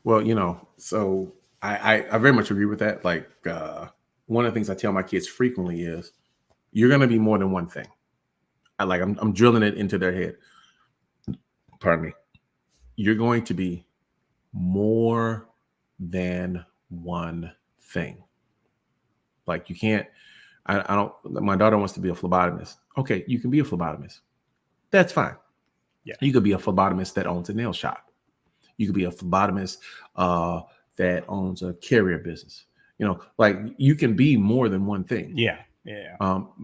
Well, so I very much agree with that. Like, one of the things I tell my kids frequently is, you're going to be more than one thing. I'm drilling it into their head. Pardon me. You're going to be more than one thing. Like, you can't, I don't, my daughter wants to be a phlebotomist. Okay, you can be a phlebotomist. That's fine. Yeah. You could be a phlebotomist that owns a nail shop. You could be a phlebotomist that owns a carrier business. Like, you can be more than one thing. Yeah.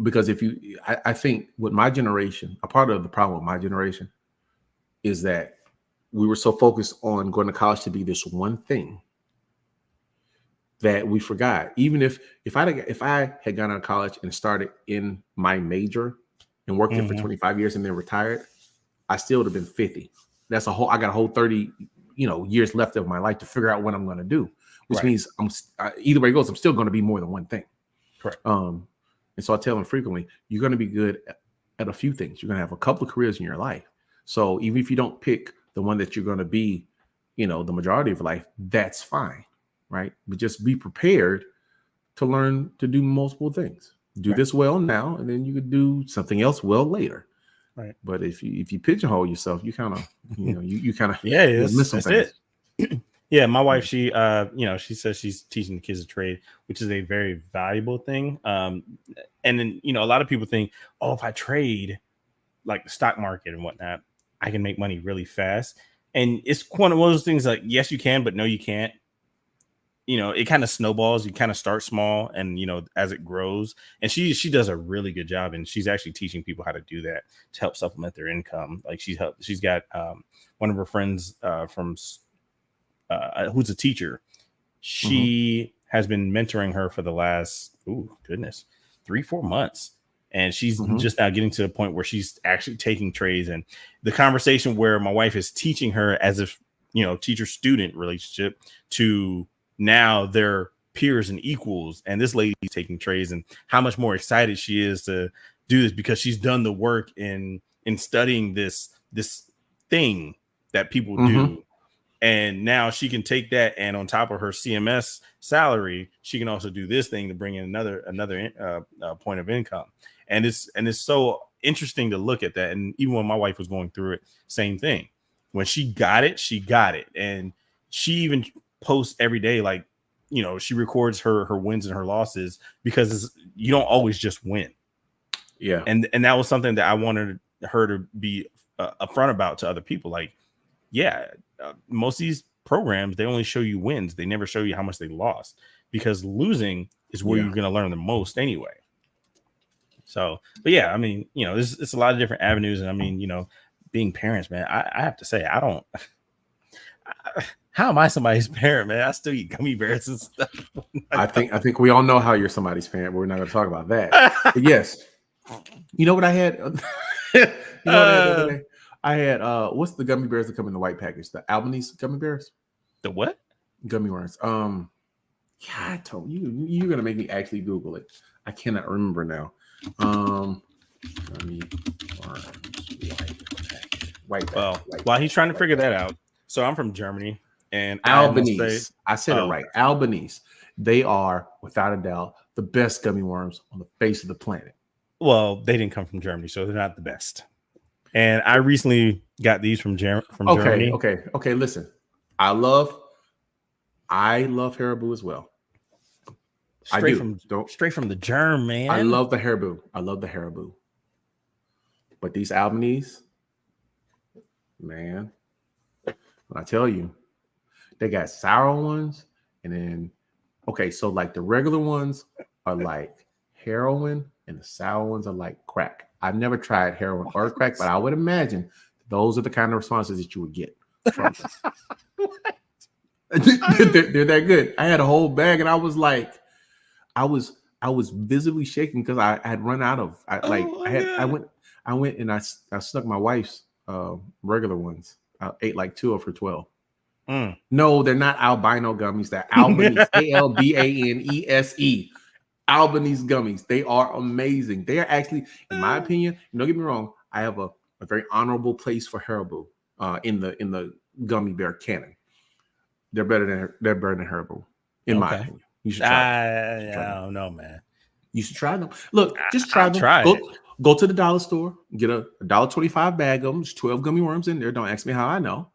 Because I think with my generation, a part of the problem with my generation is that we were so focused on going to college to be this one thing that we forgot. Even if I had gone out of college and started in my major and worked there for 25 years and then retired, I still would have been 50. I got a whole 30, years left of my life to figure out what I'm going to do, which means either way it goes, I'm still going to be more than one thing. Correct. And so I tell them frequently, you're going to be good at a few things. You're going to have a couple of careers in your life. So even if you don't pick the one that you're going to be, the majority of your life, that's fine. Right. But just be prepared to learn to do multiple things. Do this well now, and then you could do something else well later. Right. But if you pigeonhole yourself, you kind of, you kind of miss some things. Yeah, my wife, she she says she's teaching the kids a trade, which is a very valuable thing. And then, a lot of people think, oh, if I trade like the stock market and whatnot, I can make money really fast. And it's one of those things like, yes, you can, but no, you can't. It kind of snowballs. You kind of start small, and as it grows. And she does a really good job, and she's actually teaching people how to do that to help supplement their income. Like, she's got one of her friends from who's a teacher. She has been mentoring her for the last 3-4 months, and she's just now getting to the point where she's actually taking trades. And the conversation where my wife is teaching her as if teacher-student relationship to now they're peers and equals, and this lady's taking trades, and how much more excited she is to do this because she's done the work in studying this thing that people do. And now she can take that, and on top of her CMS salary, she can also do this thing to bring in another point of income. And it's so interesting to look at that. And even when my wife was going through it, same thing. When she got it, and she even posts every day, like, she records her wins and her losses, because you don't always just win. Yeah. And that was something that I wanted her to be upfront about to other people. Like, most of these programs, they only show you wins. They never show you how much they lost, because losing is where you're going to learn the most anyway. So, but yeah, I mean, it's a lot of different avenues. And I mean, being parents, man, I have to say, how am I somebody's parent, man? I still eat gummy bears and stuff. I think we all know how you're somebody's parent, but we're not going to talk about that. But yes. You know what I had? What I had the other day? I had what's the gummy bears that come in the white package? The Albanese gummy bears? The what? Gummy worms. I told you, you're gonna make me actually Google it. I cannot remember now. Gummy worms, white package. Well, while he's trying to figure that out, so I'm from Germany, and Albanese. I said it right. Albanese. They are, without a doubt, the best gummy worms on the face of the planet. Well, they didn't come from Germany, so they're not the best. And I recently got these from Germany. Okay. Listen, I love Haribo as well. Straight from the germ, man. I love the Haribo. But these Albanese, man, when I tell you, they got sour ones, and then so like the regular ones are like heroin, and the sour ones are like crack. I've never tried heroin or crack, but I would imagine those are the kind of responses that you would get from them. They're that good. I had a whole bag, and I was like, I was visibly shaking because I had run out of. I went and I snuck my wife's regular ones. I ate like 2 of her 12. No, they're not albino gummies. They're Albanese. Albanese. Albanese gummies. They are amazing. They are actually, in my opinion, don't get me wrong, I have a very honorable place for Haribo in the gummy bear canon. They're better than Haribo, in my opinion. You should try them. I don't know, man. You should try them. Look, just try them. Go to the dollar store, get a $1.25 bag of them. There's 12 gummy worms in there. Don't ask me how I know.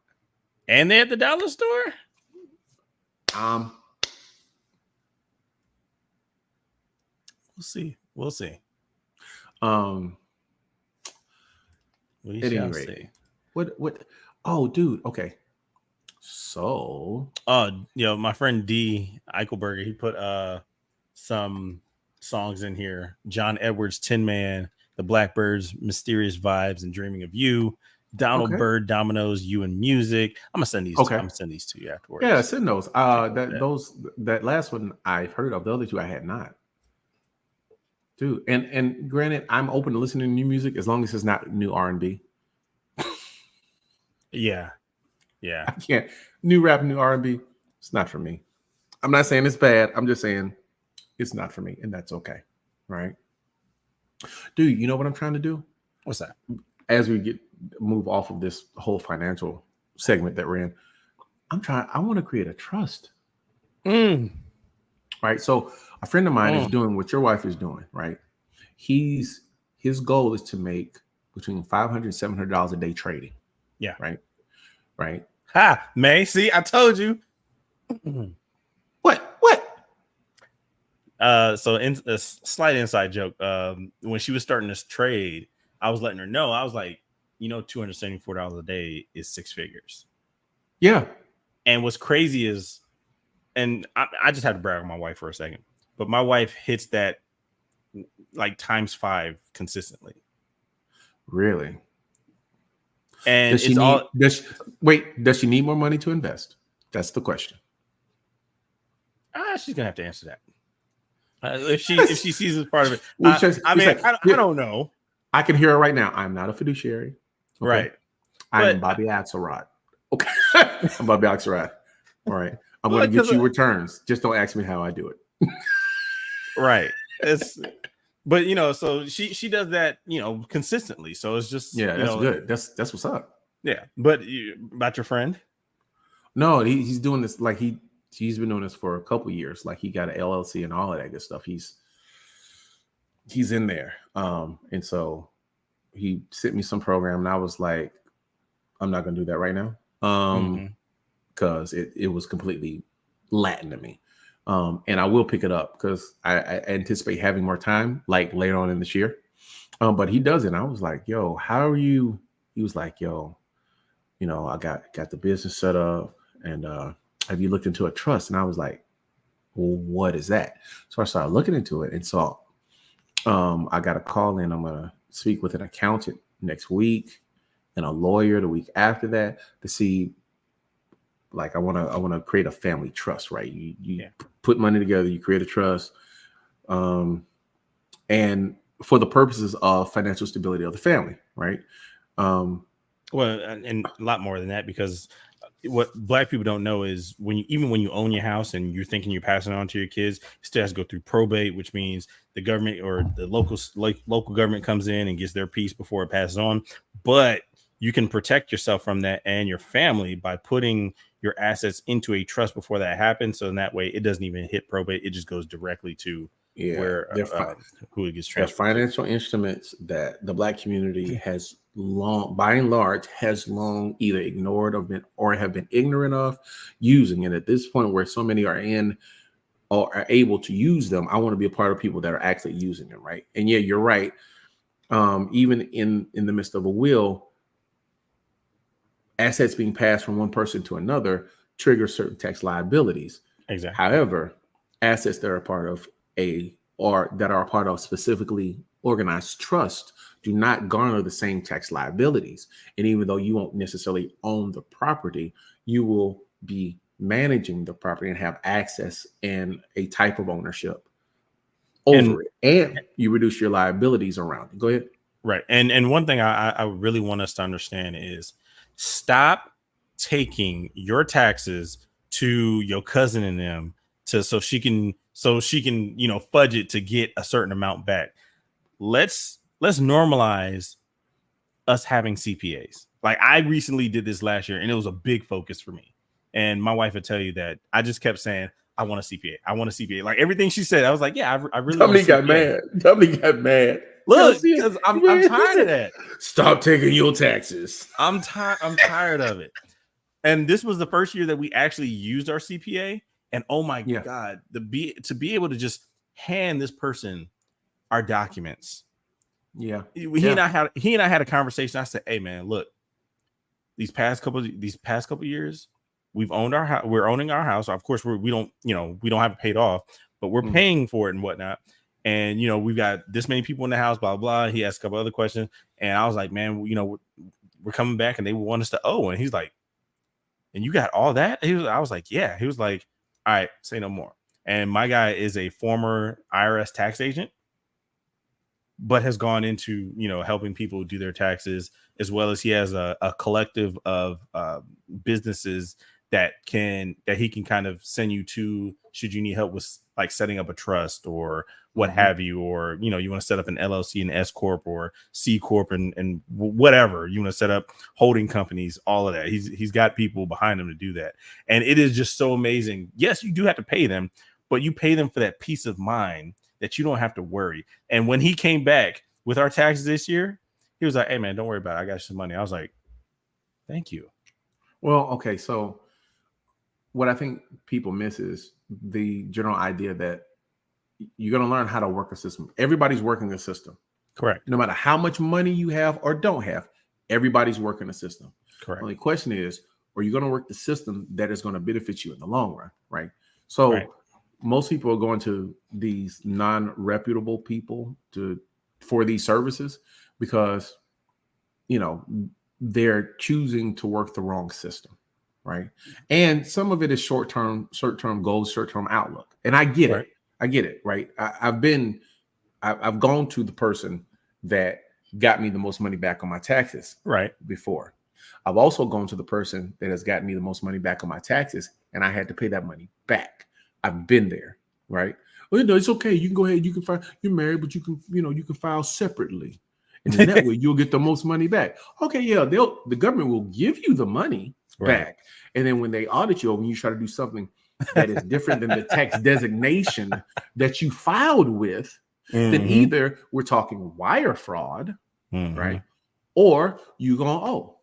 And they're at the dollar store? We'll see. We shall see. What? Oh, dude. Okay. So, my friend D Eichelberger, he put some songs in here. John Edwards, Tin Man, The Blackbirds, Mysterious Vibes, and Dreaming of You. Donald Byrd, Dominoes, You and Music. I'm gonna send these. I'm gonna send these to you afterwards. Yeah, send those. That last one I've heard of. The other two I had not. Dude, and granted, I'm open to listening to new music as long as it's not new R&B. Yeah. I can't. New rap, new R&B. It's not for me. I'm not saying it's bad. I'm just saying it's not for me, and that's okay, right? Dude, you know what I'm trying to do? What's that? As we move off of this whole financial segment that we're in, I want to create a trust. Right. So a friend of mine is doing what your wife is doing, right? His goal is to make between $500 and $700 a day trading. Yeah. Right. Ha, May. See, I told you. What? So in a slight inside joke, when she was starting this trade, I was letting her know, I was like, $274 a day is 6 figures. Yeah. And what's crazy is, and I just had to brag on my wife for a second, but my wife hits that like times 5 consistently. Really? And does she need more money to invest? That's the question. She's gonna have to answer that. If she sees as part of it. I don't know. I can hear her right now. I'm not a fiduciary. Okay? Right. I'm Bobby Axelrod. Okay. I'm Bobby Axelrod. All right. I'm going to get you returns. Just don't ask me how I do it. Right. So she does that, consistently. So it's just, that's good. That's what's up. Yeah. But about your friend? No, he's doing this. Like he's been doing this for a couple years. Like he got an LLC and all of that good stuff. He's in there. And so he sent me some program and I was like, I'm not going to do that right now. Because it was completely Latin to me. And I will pick it up because I anticipate having more time, like later on in this year. But he does it. And I was like, yo, how are you? He was like, yo, I got the business set up and have you looked into a trust? And I was like, well, what is that? So I started looking into it. And so I got a call in. I'm going to speak with an accountant next week and a lawyer the week after that to see, like, I want to create a family trust, right? You put money together, you create a trust, and for the purposes of financial stability of the family, right? Well, and a lot more than that, because what Black people don't know is when you own your house and you're thinking you're passing it on to your kids, it still has to go through probate, which means the government or the local government comes in and gets their piece before it passes on. But you can protect yourself from that and your family by putting your assets into a trust before that happens. So in that way, it doesn't even hit probate. It just goes directly to where who it gets transferred. They're financial instruments that the Black community has by and large, either ignored or have been ignorant of using. And at this point where so many are in or are able to use them, I want to be a part of people that are actually using them, right? And yeah, you're right. Even in the midst of a will, assets being passed from one person to another trigger certain tax liabilities. Exactly. However, assets that are part of specifically organized trust do not garner the same tax liabilities. And even though you won't necessarily own the property, you will be managing the property and have access and a type of ownership over it, and you reduce your liabilities around it. Go ahead. Right. And one thing I really want us to understand is stop taking your taxes to your cousin and them so she can fudge it to get a certain amount back. Let's normalize us having CPAs. Like, I recently did this last year and it was a big focus for me. And my wife would tell you that I just kept saying, I want a CPA. I want a CPA. Like, everything she said, I was like, yeah, I really want a CPA. Got mad. Dominique got mad. Look, because I'm tired of that. Stop taking your taxes. I'm tired of it. And this was the first year that we actually used our CPA. And oh my God, to be able to just hand this person our documents. Yeah. He and I had a conversation. I said, hey man, look, these past couple years, we've owned our house. We're owning our house. Of course, we don't have it paid off, but we're paying for it and whatnot. And we've got this many people in the house, blah blah. He asked a couple other questions, and I was like, man, we're coming back, and they want us to owe. And he's like, and you got all that? I was like, yeah. He was like, all right, say no more. And my guy is a former IRS tax agent, but has gone into helping people do their taxes, as well as he has a collective of businesses that he can kind of send you to should you need help with like setting up a trust or what have you, or you want to set up an LLC, an S corp or C corp, and whatever you want to set up, holding companies, all of that. He's got people behind him to do that, and it is just so amazing. Yes, you do have to pay them, but you pay them for that peace of mind that you don't have to worry. And when he came back with our taxes this year, he was like, hey man, don't worry about it, I got you some money. I was like, thank you. Well, okay, so what I think people miss is the general idea that you're going to learn how to work a system. Everybody's working a system. Correct. No matter how much money you have or don't have, everybody's working a system. Correct. The only question is, are you going to work the system that is going to benefit you in the long run? Right. So most people are going to these non-reputable people for these services because, they're choosing to work the wrong system. Right. And some of it is short-term goals, short-term outlook. And I get it. I get it. Right. I've gone to the person that got me the most money back on my taxes before. I've also gone to the person that has gotten me the most money back on my taxes, and I had to pay that money back. I've been there. Right. Well, it's okay. You can go ahead. You can file. You're married, but you can file separately. And then that way you'll get the most money back. Okay. Yeah. The government will give you the money back. And then when they audit you, or when you try to do something that is different than the tax designation that you filed with, then either we're talking wire fraud, right? Or you gonna owe.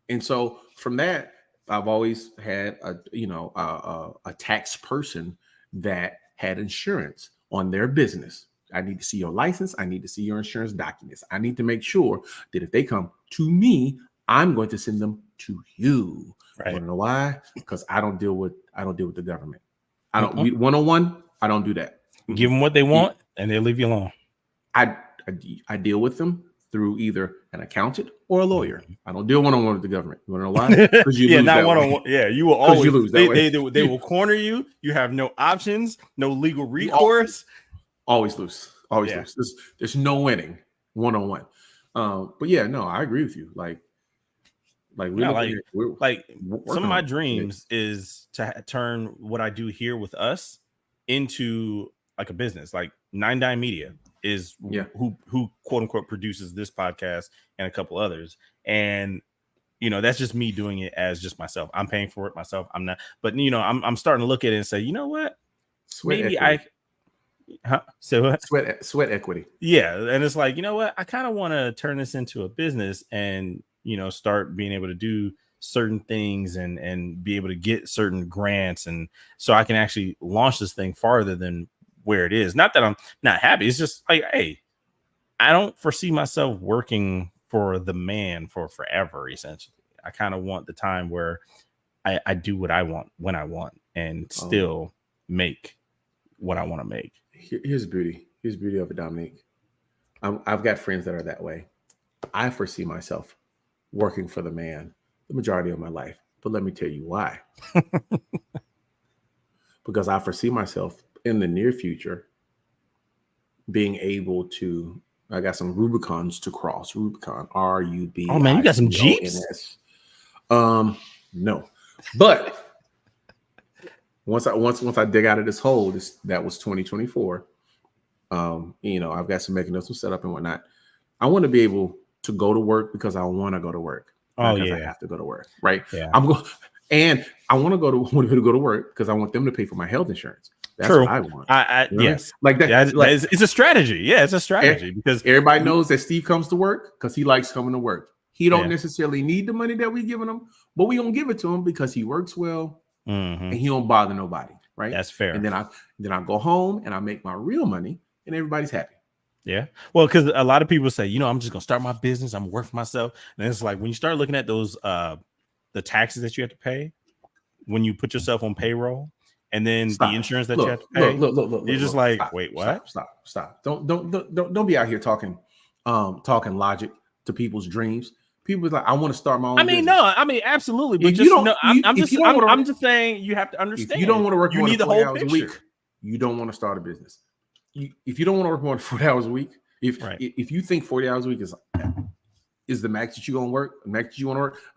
And so from that, I've always had a tax person that had insurance on their business. I need to see your license. I need to see your insurance documents. I need to make sure that if they come to me, I'm going to send them to you. Right. Want to know why? Because I don't deal with the government. I don't one-on-one. I don't do that. Give them what they want, and they'll leave you alone. I deal with them through either an accountant or a lawyer. I don't deal one-on-one with the government. You want to know why? Because you lose not one-on-one. Yeah, you will always you lose. They will corner you. You have no options, no legal recourse. Always lose. Always lose. There's no winning one-on-one. But yeah, no, I agree with you. Like some of my dreams is to turn what I do here with us into like a business. Like 99 Media is who quote unquote produces this podcast and a couple others. And that's just me doing it as just myself. I'm paying for it myself. I'm not, but I'm starting to look at it and say, you know what? Maybe sweat equity. Yeah. And it's like, you know what? I kind of want to turn this into a business and start being able to do certain things and be able to get certain grants. And so I can actually launch this thing farther than where it is. Not that I'm not happy. It's just like, hey, I don't foresee myself working for the man for forever, essentially. I kind of want the time where I do what I want when I want and still make what I want to make. Here's beauty. Here's beauty of it, Dominique. I've got friends that are that way. I foresee myself working for the man the majority of my life. But let me tell you why. Because I foresee myself in the near future being able to, I got some Rubicons to cross. Rubicon, Oh man, you got some Jeeps? RUBICONS. No, but once I dig out of this hole, that was 2024. I've got some mechanisms set up and whatnot. I want to be able to go to work because I want to go to work. Not because I have to go to work, right? Yeah. And I want to go to work because I want them to pay for my health insurance. That's True. what I want. Yes, like that. Yeah, it's a strategy. Yeah, it's a strategy because everybody knows that Steve comes to work because he likes coming to work. He don't necessarily need the money that we giving him, but we gonna give it to him because he works well and he don't bother nobody. Right. That's fair. And then I go home and I make my real money and everybody's happy. Yeah. Well, because a lot of people say, I'm just gonna start my business. I'm gonna work for myself. And it's like when you start looking at those the taxes that you have to pay when you put yourself on payroll. And then the insurance that you have to pay. Look, you're just like, wait, what? Stop. Don't be out here talking logic to people's dreams. People like, I want to start my own business. Absolutely. But I'm just saying you have to understand. If you don't want to work more than 40 hours a week, picture. You don't want to start a business. If you don't want to work more than 40 hours a week, if you think 40 hours a week is the max that you're gonna work,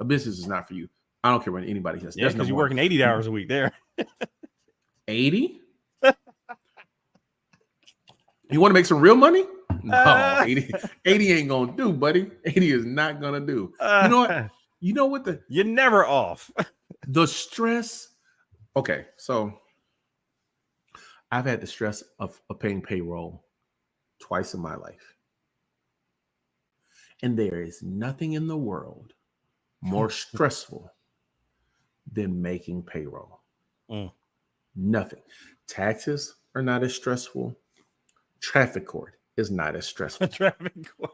a business is not for you. I don't care what anybody says. Yeah, because you're working 80 hours a week there. 80? You want to make some real money? No, 80 ain't gonna do, buddy. 80 is not gonna do. You know what? You're never off. The stress. Okay, so I've had the stress of paying payroll twice in my life. And there is nothing in the world more stressful than making payroll. Nothing. Taxes are not as stressful. Traffic court is not as stressful. Traffic court.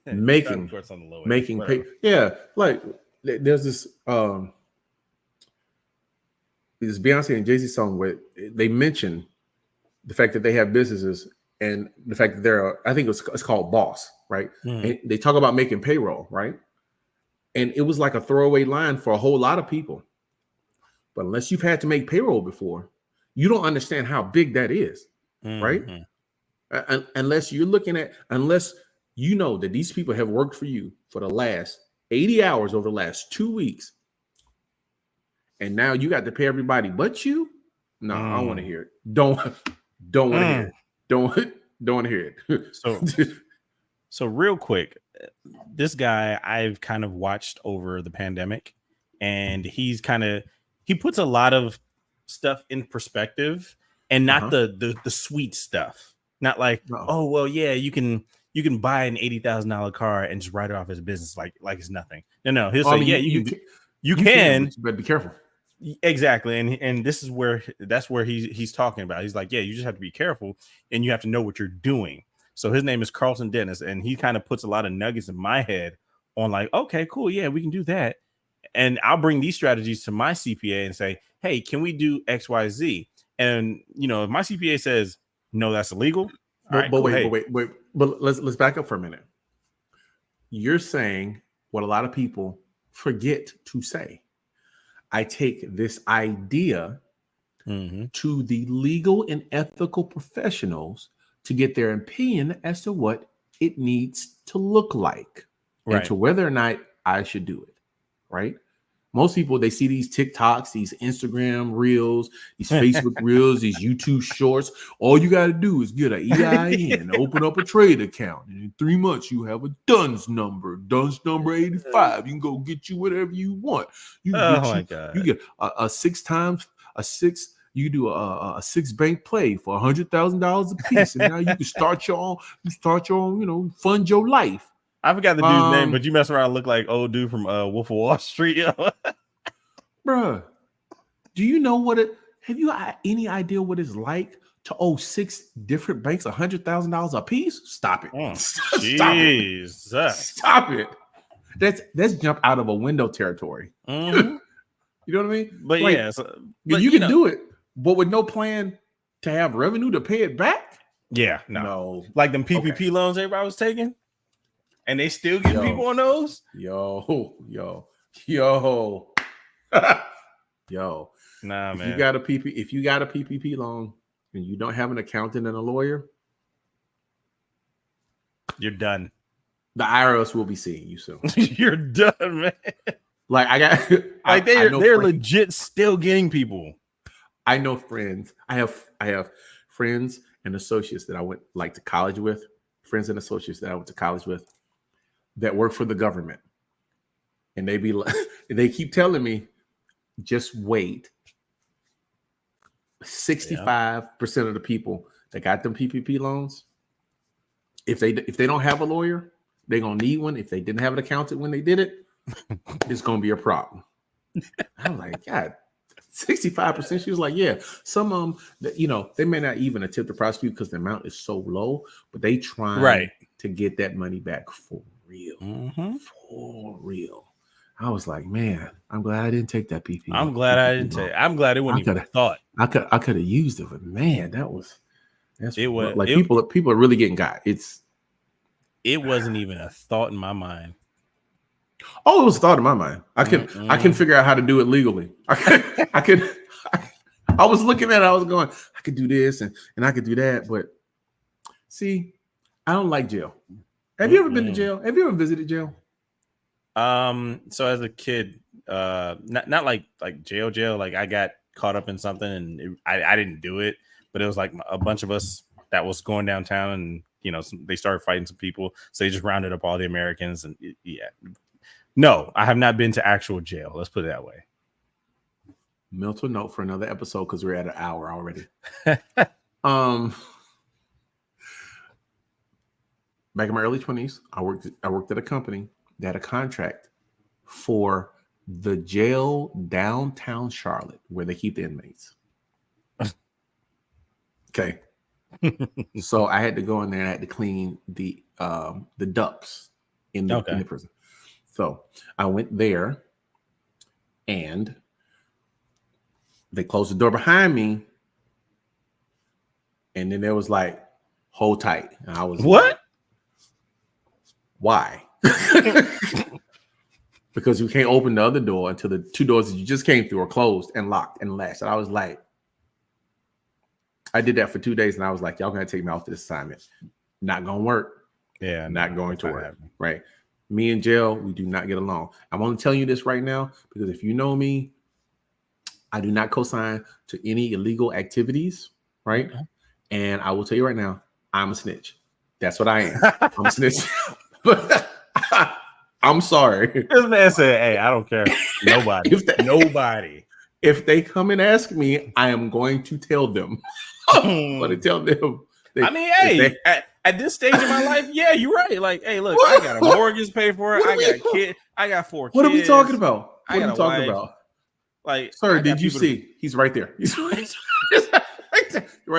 Making pay. Yeah, like there's this Beyonce and Jay-Z song where they mention the fact that they have businesses and the fact that they're I think it's called Boss, right? And they talk about making payroll, right? And it was like a throwaway line for a whole lot of people. But unless you've had to make payroll before, you don't understand how big that is, right? Unless you know that these people have worked for you for the last 80 hours over the last 2 weeks. And now you got to pay everybody but you. No, I don't want to hear it. Don't want to hear it. Don't want to hear it. So real quick, this guy I've kind of watched over the pandemic, and he puts a lot of stuff in perspective and not the sweet stuff. Not like, you can buy an $80,000 car and just write it off as a business like it's nothing. No, he'll say, you can, but be careful. Exactly. And this is where he's talking about. He's like, you just have to be careful and you have to know what you're doing. So his name is Carlton Dennis, and he kind of puts a lot of nuggets in my head on like, okay, cool. Yeah, we can do that. And I'll bring these strategies to my CPA and say, hey, can we do X, Y, Z? And, if my CPA says, no, that's illegal. But let's back up for a minute. You're saying what a lot of people forget to say. I take this idea to the legal and ethical professionals to get their opinion as to what it needs to look like and to whether or not I should do it. Right? Most people, they see these TikToks, these Instagram reels, these Facebook reels, these YouTube shorts. All you got to do is get an EIN, open up a trade account. And in 3 months, you have a DUNS number 85. You can go get you whatever you want. You get a 6 times a 6. You do a 6 bank play for $100,000 a piece. And now you can start your own, fund your life. I forgot the dude's name, but you mess around and look like old dude from Wolf of Wall Street. Bruh, do you know have you any idea what it's like to owe 6 different banks $100,000 a piece? Stop it. Stop it. That's jump out of a window territory. You know what I mean? But you can do it, but with no plan to have revenue to pay it back? Yeah, no. Like them PPP loans everybody was taking? And they still get people on those? Yo. Nah, man. If you got a PPP loan and you don't have an accountant and a lawyer, You're done. The IRS will be seeing you soon. You're done, man. Like I got, like they're legit still getting people. I know friends. I have friends and associates that I went to college with. Friends and associates that I went to college with that work for the government, and they be like, they keep telling me, just wait. 65% of the people that got them PPP loans, if they don't have a lawyer, they're gonna need one. If they didn't have an accountant when they did it, it's gonna be a problem. I was like, God, 65%. She was like, yeah, some of them, they may not even attempt to prosecute because the amount is so low, but they try to get that money back for real. Mm-hmm. For real. I was like, man, I'm glad I didn't take that PPP. I'm glad I didn't take. I'm glad it wasn't even thought. I could have used it, but man, that's like people are really getting got. It wasn't even a thought in my mind. Oh, it was a thought in my mind. I can figure out how to do it legally. I was looking at it, I was going, I could do this and I could do that, but see, I don't like jail. Have you ever been to jail? Have you ever visited jail? So as a kid, not like jail, like I got caught up in something and I didn't do it, but it was like a bunch of us that was going downtown and, they started fighting some people. So they just rounded up all the Americans and no, I have not been to actual jail. Let's put it that way. Mental note for another episode because we're at an hour already. Back in my early 20s, I worked at a company that had a contract for the jail downtown Charlotte where they keep the inmates. Okay. So I had to go in there and I had to clean the ducts in the prison. So I went there and they closed the door behind me. And then there was like, hold tight. And I was what? Like, why? Because you can't open the other door until the two doors that you just came through are closed and locked and latched. And I was like, I did that for 2 days and I was like, y'all gonna take me off this assignment. Not gonna work. Yeah, not going to work. Right. Me and jail, we do not get along. I'm only telling you this right now because if you know me, I do not co-sign to any illegal activities. Right. Okay. And I will tell you right now, I'm a snitch. That's what I am. I'm a snitch. But I'm sorry. This man said, hey, I don't care. Nobody. Nobody. If they come and ask me, I am going to tell them. I'm going to tell them. At this stage of my life, yeah, you're right. Like, hey, look, I got a mortgage paid for it. I got a kid. I got 4 kids. What are we talking about? What are we talking about? Like, sir, did you see? He's right there. He's right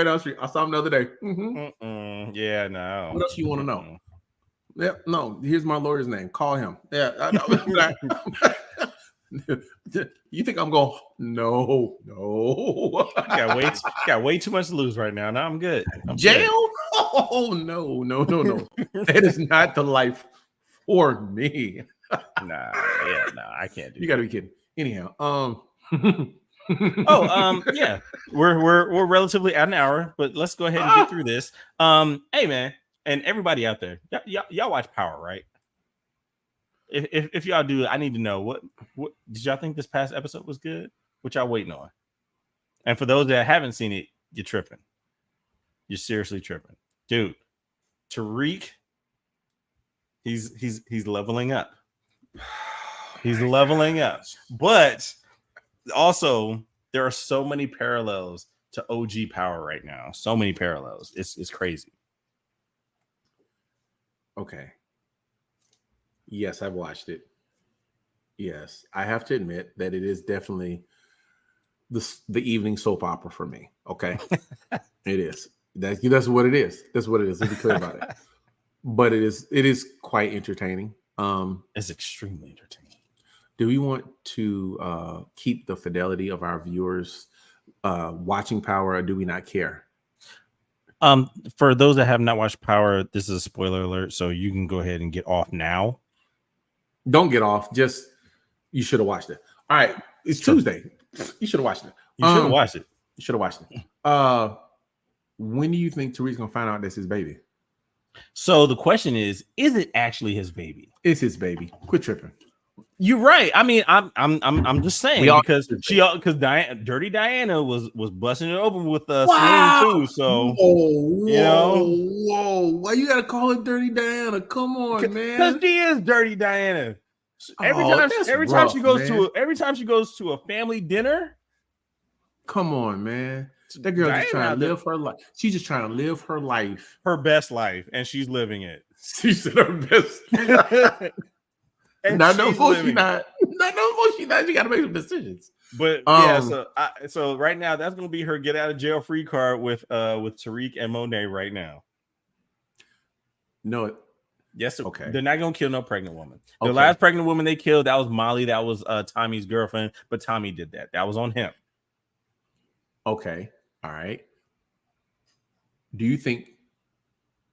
down the street. I saw him the other day. Mm-hmm. Yeah, no. What else you want to know? Yeah, no. Here's my lawyer's name. Call him. Yeah, I know. You think I'm going? No. Got way too much to lose right now. Now I'm good. Jail? Oh no. That is not the life for me. I can't do. You got to be kidding. Anyhow, yeah, we're relatively at an hour, but let's go ahead and get through this. Hey man, and everybody out there, y'all watch Power, right? If y'all do, I need to know what did y'all think this past episode was good? What y'all waiting on? And for those that haven't seen it, you're tripping. You're seriously tripping, dude. Tariq, he's leveling up. He's leveling up, but also there are so many parallels to OG Power right now. So many parallels. It's crazy. Okay. Yes, I've watched it. Yes, I have to admit that it is definitely the evening soap opera for me. Okay, it is. That's what it is. That's what it is. Let's be clear about it. But it is quite entertaining. It's extremely entertaining. Do we want to keep the fidelity of our viewers watching Power, or do we not care? For those that have not watched Power, this is a spoiler alert, so you can go ahead and get off now. Don't get off. Just you should have watched it. All right, it's Tuesday. You should have watched it. You should have watched it. You should have watched it. When do you think Tariq's gonna find out that's his baby? So the question is it actually his baby? It's his baby. Quit tripping. You're right. I mean, I'm just saying because Dirty Diana was busting it open with Swing too. So whoa! Why you gotta call it Dirty Diana? Come on, man. Because she is Dirty Diana. Every time she goes to a family dinner. Come on, man. That girl just trying to live her life. She's just trying to live her life, her best life, and she's living it. She said her best. And not no more. She's not. Not no more. She's not. She got to make some decisions. But so right now that's gonna be her get out of jail free card with Tariq and Monet right now. No. Yes. Okay. They're not gonna kill no pregnant woman. The last pregnant woman they killed, that was Molly. That was Tommy's girlfriend. But Tommy did that. That was on him. Okay. All right. Do you think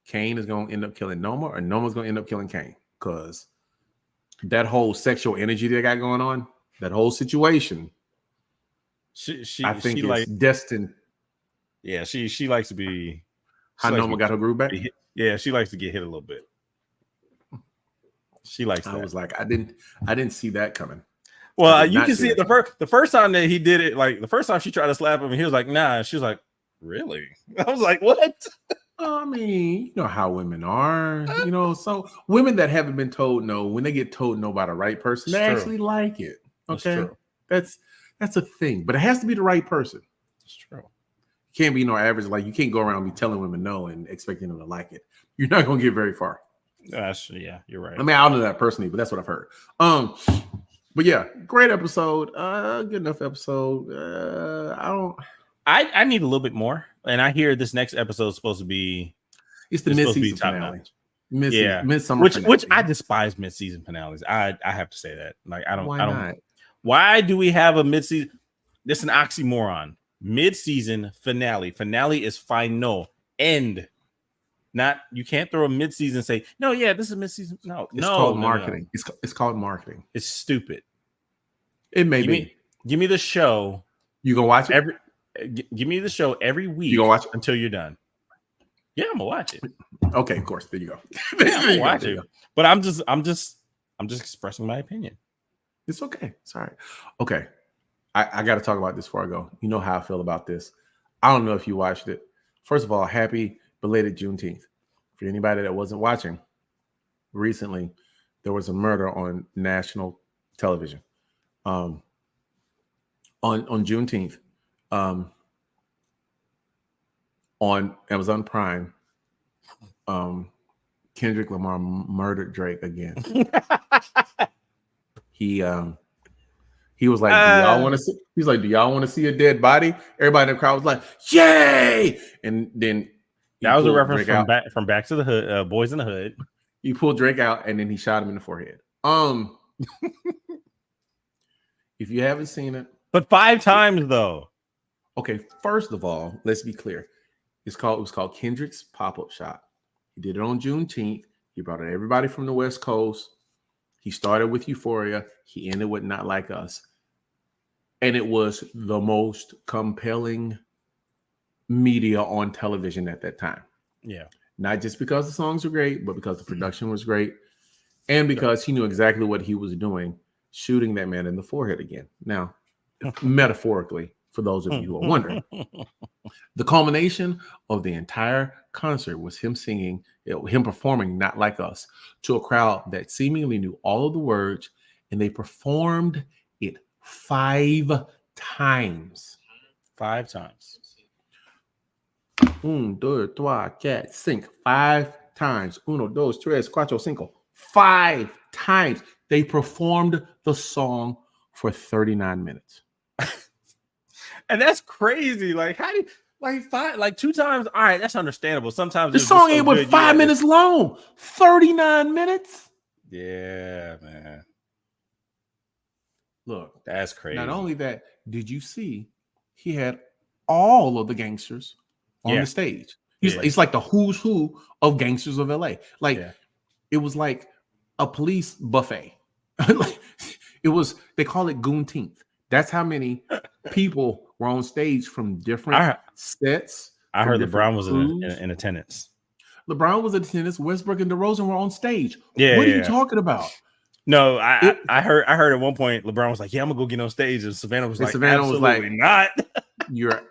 Kane is going to end up killing Noma, or Noma's going to end up killing Kane? Because that whole sexual energy they got going on, that whole situation, I think is destined. Yeah, she likes to be. How Noma got her groove back? Yeah, she likes to get hit a little bit. She likes that. I was like, I didn't see that coming. Well, you can see it the first time that he did it. Like the first time she tried to slap him, and he was like, "Nah." She was like, "Really?" I was like, "What?" I mean, you know how women are. You know, so women that haven't been told no, when they get told no by the right person, they actually like it. Okay, that's a thing, but it has to be the right person. It's true. Can't be no average. Like you can't go around be telling women no and expecting them to like it. You're not gonna get very far. Yeah, you're right. I mean, I don't know that personally, but that's what I've heard. But yeah, great episode. Good enough episode. I need a little bit more, and I hear this next episode is supposed to be. It's the mid-season finale. Midsummer which finale. Which I despise mid-season finales. I have to say that. Like I don't. Why not? Why do we have a mid-season? This is an oxymoron. Mid-season finale. Finale is final. End. Not you can't throw a mid-season and say no. Yeah, this is mid-season. No, it's called marketing. No. It's called marketing. It's stupid. It may be. Give me the show. You gonna watch it? Give me the show every week. You gonna watch it until you're done? Yeah, I'm gonna watch it. Okay, of course. There you go. I'm gonna watch it. But I'm just expressing my opinion. It's okay. It's all right. Okay, I got to talk about this before I go. You know how I feel about this. I don't know if you watched it. First of all, happy belated Juneteenth. For anybody that wasn't watching, recently there was a murder on national television. On Juneteenth. On Amazon Prime, Kendrick Lamar murdered Drake again. He was like, "Do y'all want to see?" He's like, "Do y'all want to see a dead body?" Everybody in the crowd was like, "Yay!" And then that was a reference from Back to the Hood, Boys in the Hood. He pulled Drake out and then he shot him in the forehead. If you haven't seen it, but 5 times though. Okay, first of all, let's be clear. It was called Kendrick's Pop-Up Shop. He did it on Juneteenth. He brought in everybody from the West Coast. He started with Euphoria. He ended with Not Like Us. And it was the most compelling media on television at that time. Yeah. Not just because the songs were great, but because the production was great. And because he knew exactly what he was doing, shooting that man in the forehead again. Now, metaphorically, for those of you who are wondering. The culmination of the entire concert was him performing Not Like Us to a crowd that seemingly knew all of the words, and they performed it 5 times. 5 times. 1, 2, 3, 4, 5. 5 times. 1, 2, 3, 4, 5. 5 times. They performed the song for 39 minutes. And that's crazy. Like, how do you 2 times? All right, that's understandable. Sometimes the song ain't but 5 minutes long. 39 minutes. Yeah, man. Look, that's crazy. Not only that, did you see he had all of the gangsters on the stage? It's like the who's who of gangsters of LA. Like it was like a police buffet. They call it Goonteenth. That's how many people were on stage from different sets. I heard LeBron was in attendance. LeBron was in attendance. Westbrook and DeRozan were on stage. Yeah, what are you talking about? No, I heard at one point LeBron was like, "Yeah, I'm gonna go get on stage," and Savannah was like, Savannah "Absolutely was not." You're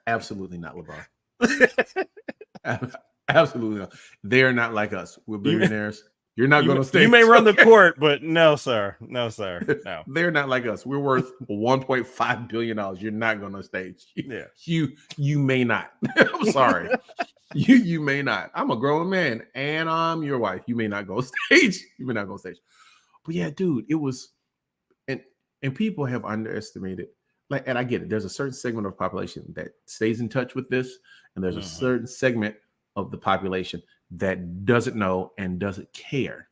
absolutely not LeBron. Absolutely not. They're not like us. We're billionaires. You're not going to stage. You may run the court, but no, sir. No, sir. No. They're not like us. We're worth $1.5 billion. You're not going to stage. Yeah. You may not. I'm sorry. You may not. I'm a grown man and I'm your wife. You may not go stage. You may not go stage. But yeah, dude, it was, and people have underestimated. Like, and I get it. There's a certain segment of the population that stays in touch with this, and there's a certain segment of the population that doesn't know and doesn't care.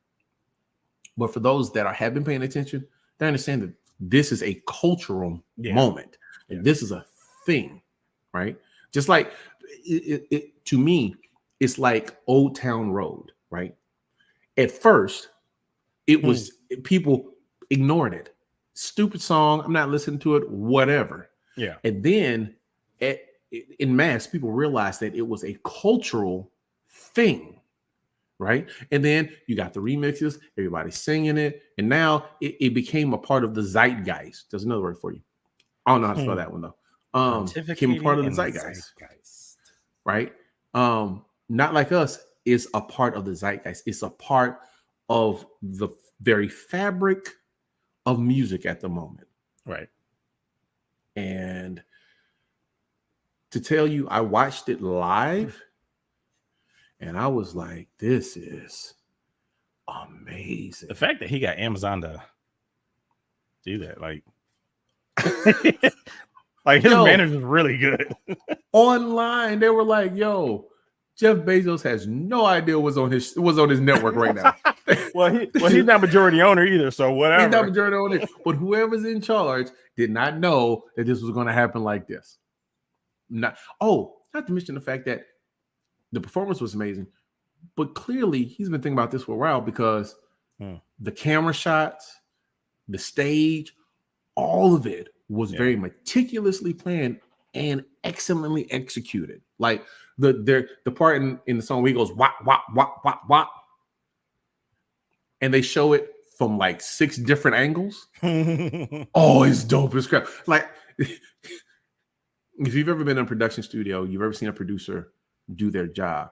But for those that have been paying attention, they understand that this is a cultural moment. And this is a thing, right? Just like it to me, it's like Old Town Road, right? At first, it was people ignored it. Stupid song. I'm not listening to it. Whatever. Yeah. And then in mass, people realized that it was a cultural thing, right? And then you got the remixes, everybody singing it, and now it became a part of the zeitgeist. There's another word for you. I don't know how to spell that one though. Became part of the zeitgeist, right? Not like us is a part of the zeitgeist. It's a part of the very fabric of music at the moment, right? And to tell you, I watched it live. And I was like, this is amazing. The fact that he got Amazon to do that, like his manager's really good. Online, they were like, yo, Jeff Bezos has no idea what's on his network right now. well, he's not majority owner either, so whatever. He's not majority owner, but whoever's in charge did not know that this was going to happen like this. Not to mention the fact that the performance was amazing, but clearly he's been thinking about this for a while because the camera shots, the stage, all of it was very meticulously planned and excellently executed. Like the part in the song where he goes wop wop wop wop wop, and they show it from like 6 different angles. Oh, it's dope as crap. Like if you've ever been in a production studio, you've ever seen a producer do their job,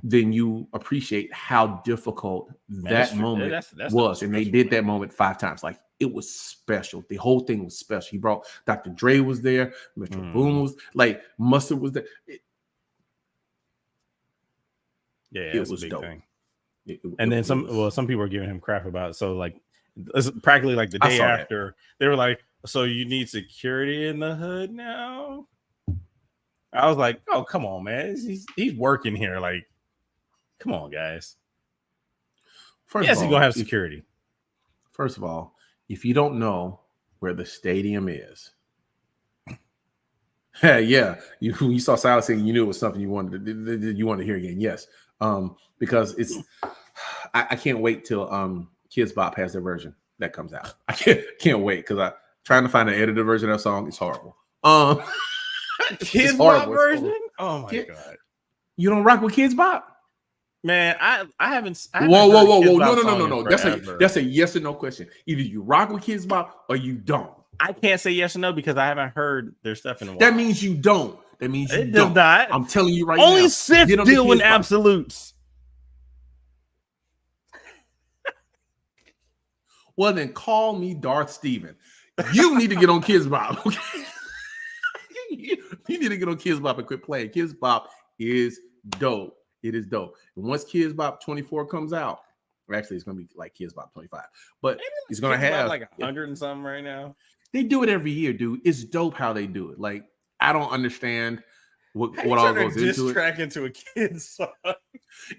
then you appreciate how difficult that moment was. And they did that moment 5 times. Like it was special. The whole thing was special. He brought Dr. Dre was there, Metro Boom was like Mustard was there. It was dope. Thing. And then some people are giving him crap about it. So like it's practically like the day after they were like, so you need security in the hood now? I was like, oh, come on, man. He's working here. Like, come on, guys. Yes, he's going to have security. First of all, if you don't know where the stadium is, you saw Silas saying you knew it was something you wanted to hear again. Yes, because it's I can't wait till Kids Bop has their version that comes out. I can't wait because I'm trying to find an edited version of that song. It's horrible. Kids Bop version? Oh my god! You don't rock with Kids Bop, man? I haven't. Whoa! No! That's a yes or no question. Either you rock with Kids Bop or you don't. I can't say yes or no because I haven't heard their stuff in a while. That means you don't. That means you don't. Not. I'm telling you right now. Only Sith deal in absolutes. Well, then call me Darth Steven. You need to get on Kids Bop. Okay? You need to get on Kids Bop and quit playing. Kids Bop is dope. It is dope. And once Kids Bop 24 comes out, or actually it's going to be like Kids Bop 25, but it's going to have like 100 and something right now. They do it every year, dude. It's dope how they do it. Like I don't understand what all goes into it. Track into a kid's song.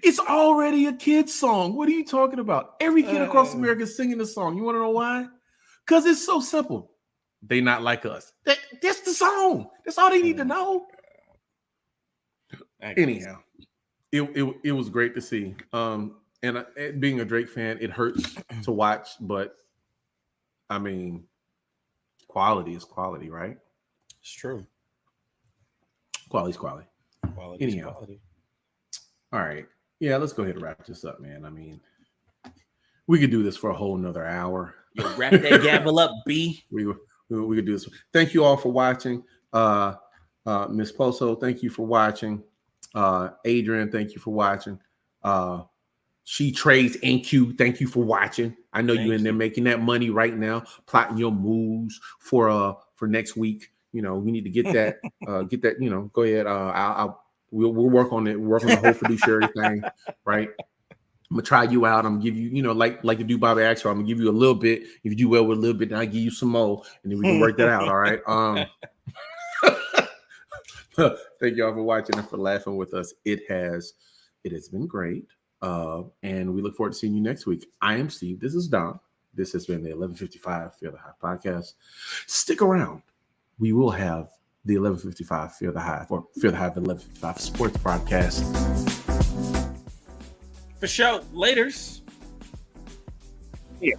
It's already a kid's song. What are you talking about? Every kid across America is singing the song. You want to know why? Because it's so simple. They not like us. That's the song. That's all they need to know. Anyhow, it was great to see. And being a Drake fan, it hurts to watch, but I mean, quality is quality, right? It's true. Quality's quality. Anyhow. All right. Yeah, let's go ahead and wrap this up, man. I mean, we could do this for a whole nother hour. Yo, wrap that gavel up, B. We could do this. Thank you all for watching. Miss Poso, thank you for watching. Adrian, thank you for watching. She Trades NQ, thank you for watching. I know you're in there making that money right now, plotting your moves for next week. You know, we need to get that. You know, go ahead. We'll work on it. We'll work on the whole fiduciary thing, right? I'm gonna try you out. I'm gonna give you, you know, like to do Bobby Axel. I'm gonna give you a little bit. If you do well with a little bit, then I give you some more, and then we can work that out. All right. Thank y'all for watching and for laughing with us. It has been great. And we look forward to seeing you next week. I am Steve. This is Don. This has been the 1155 Fear the Hive podcast. Stick around. We will have the 1155 Fear the Hive or Fear the Hive 1155 sports broadcast. For sure. Laters. Yeah.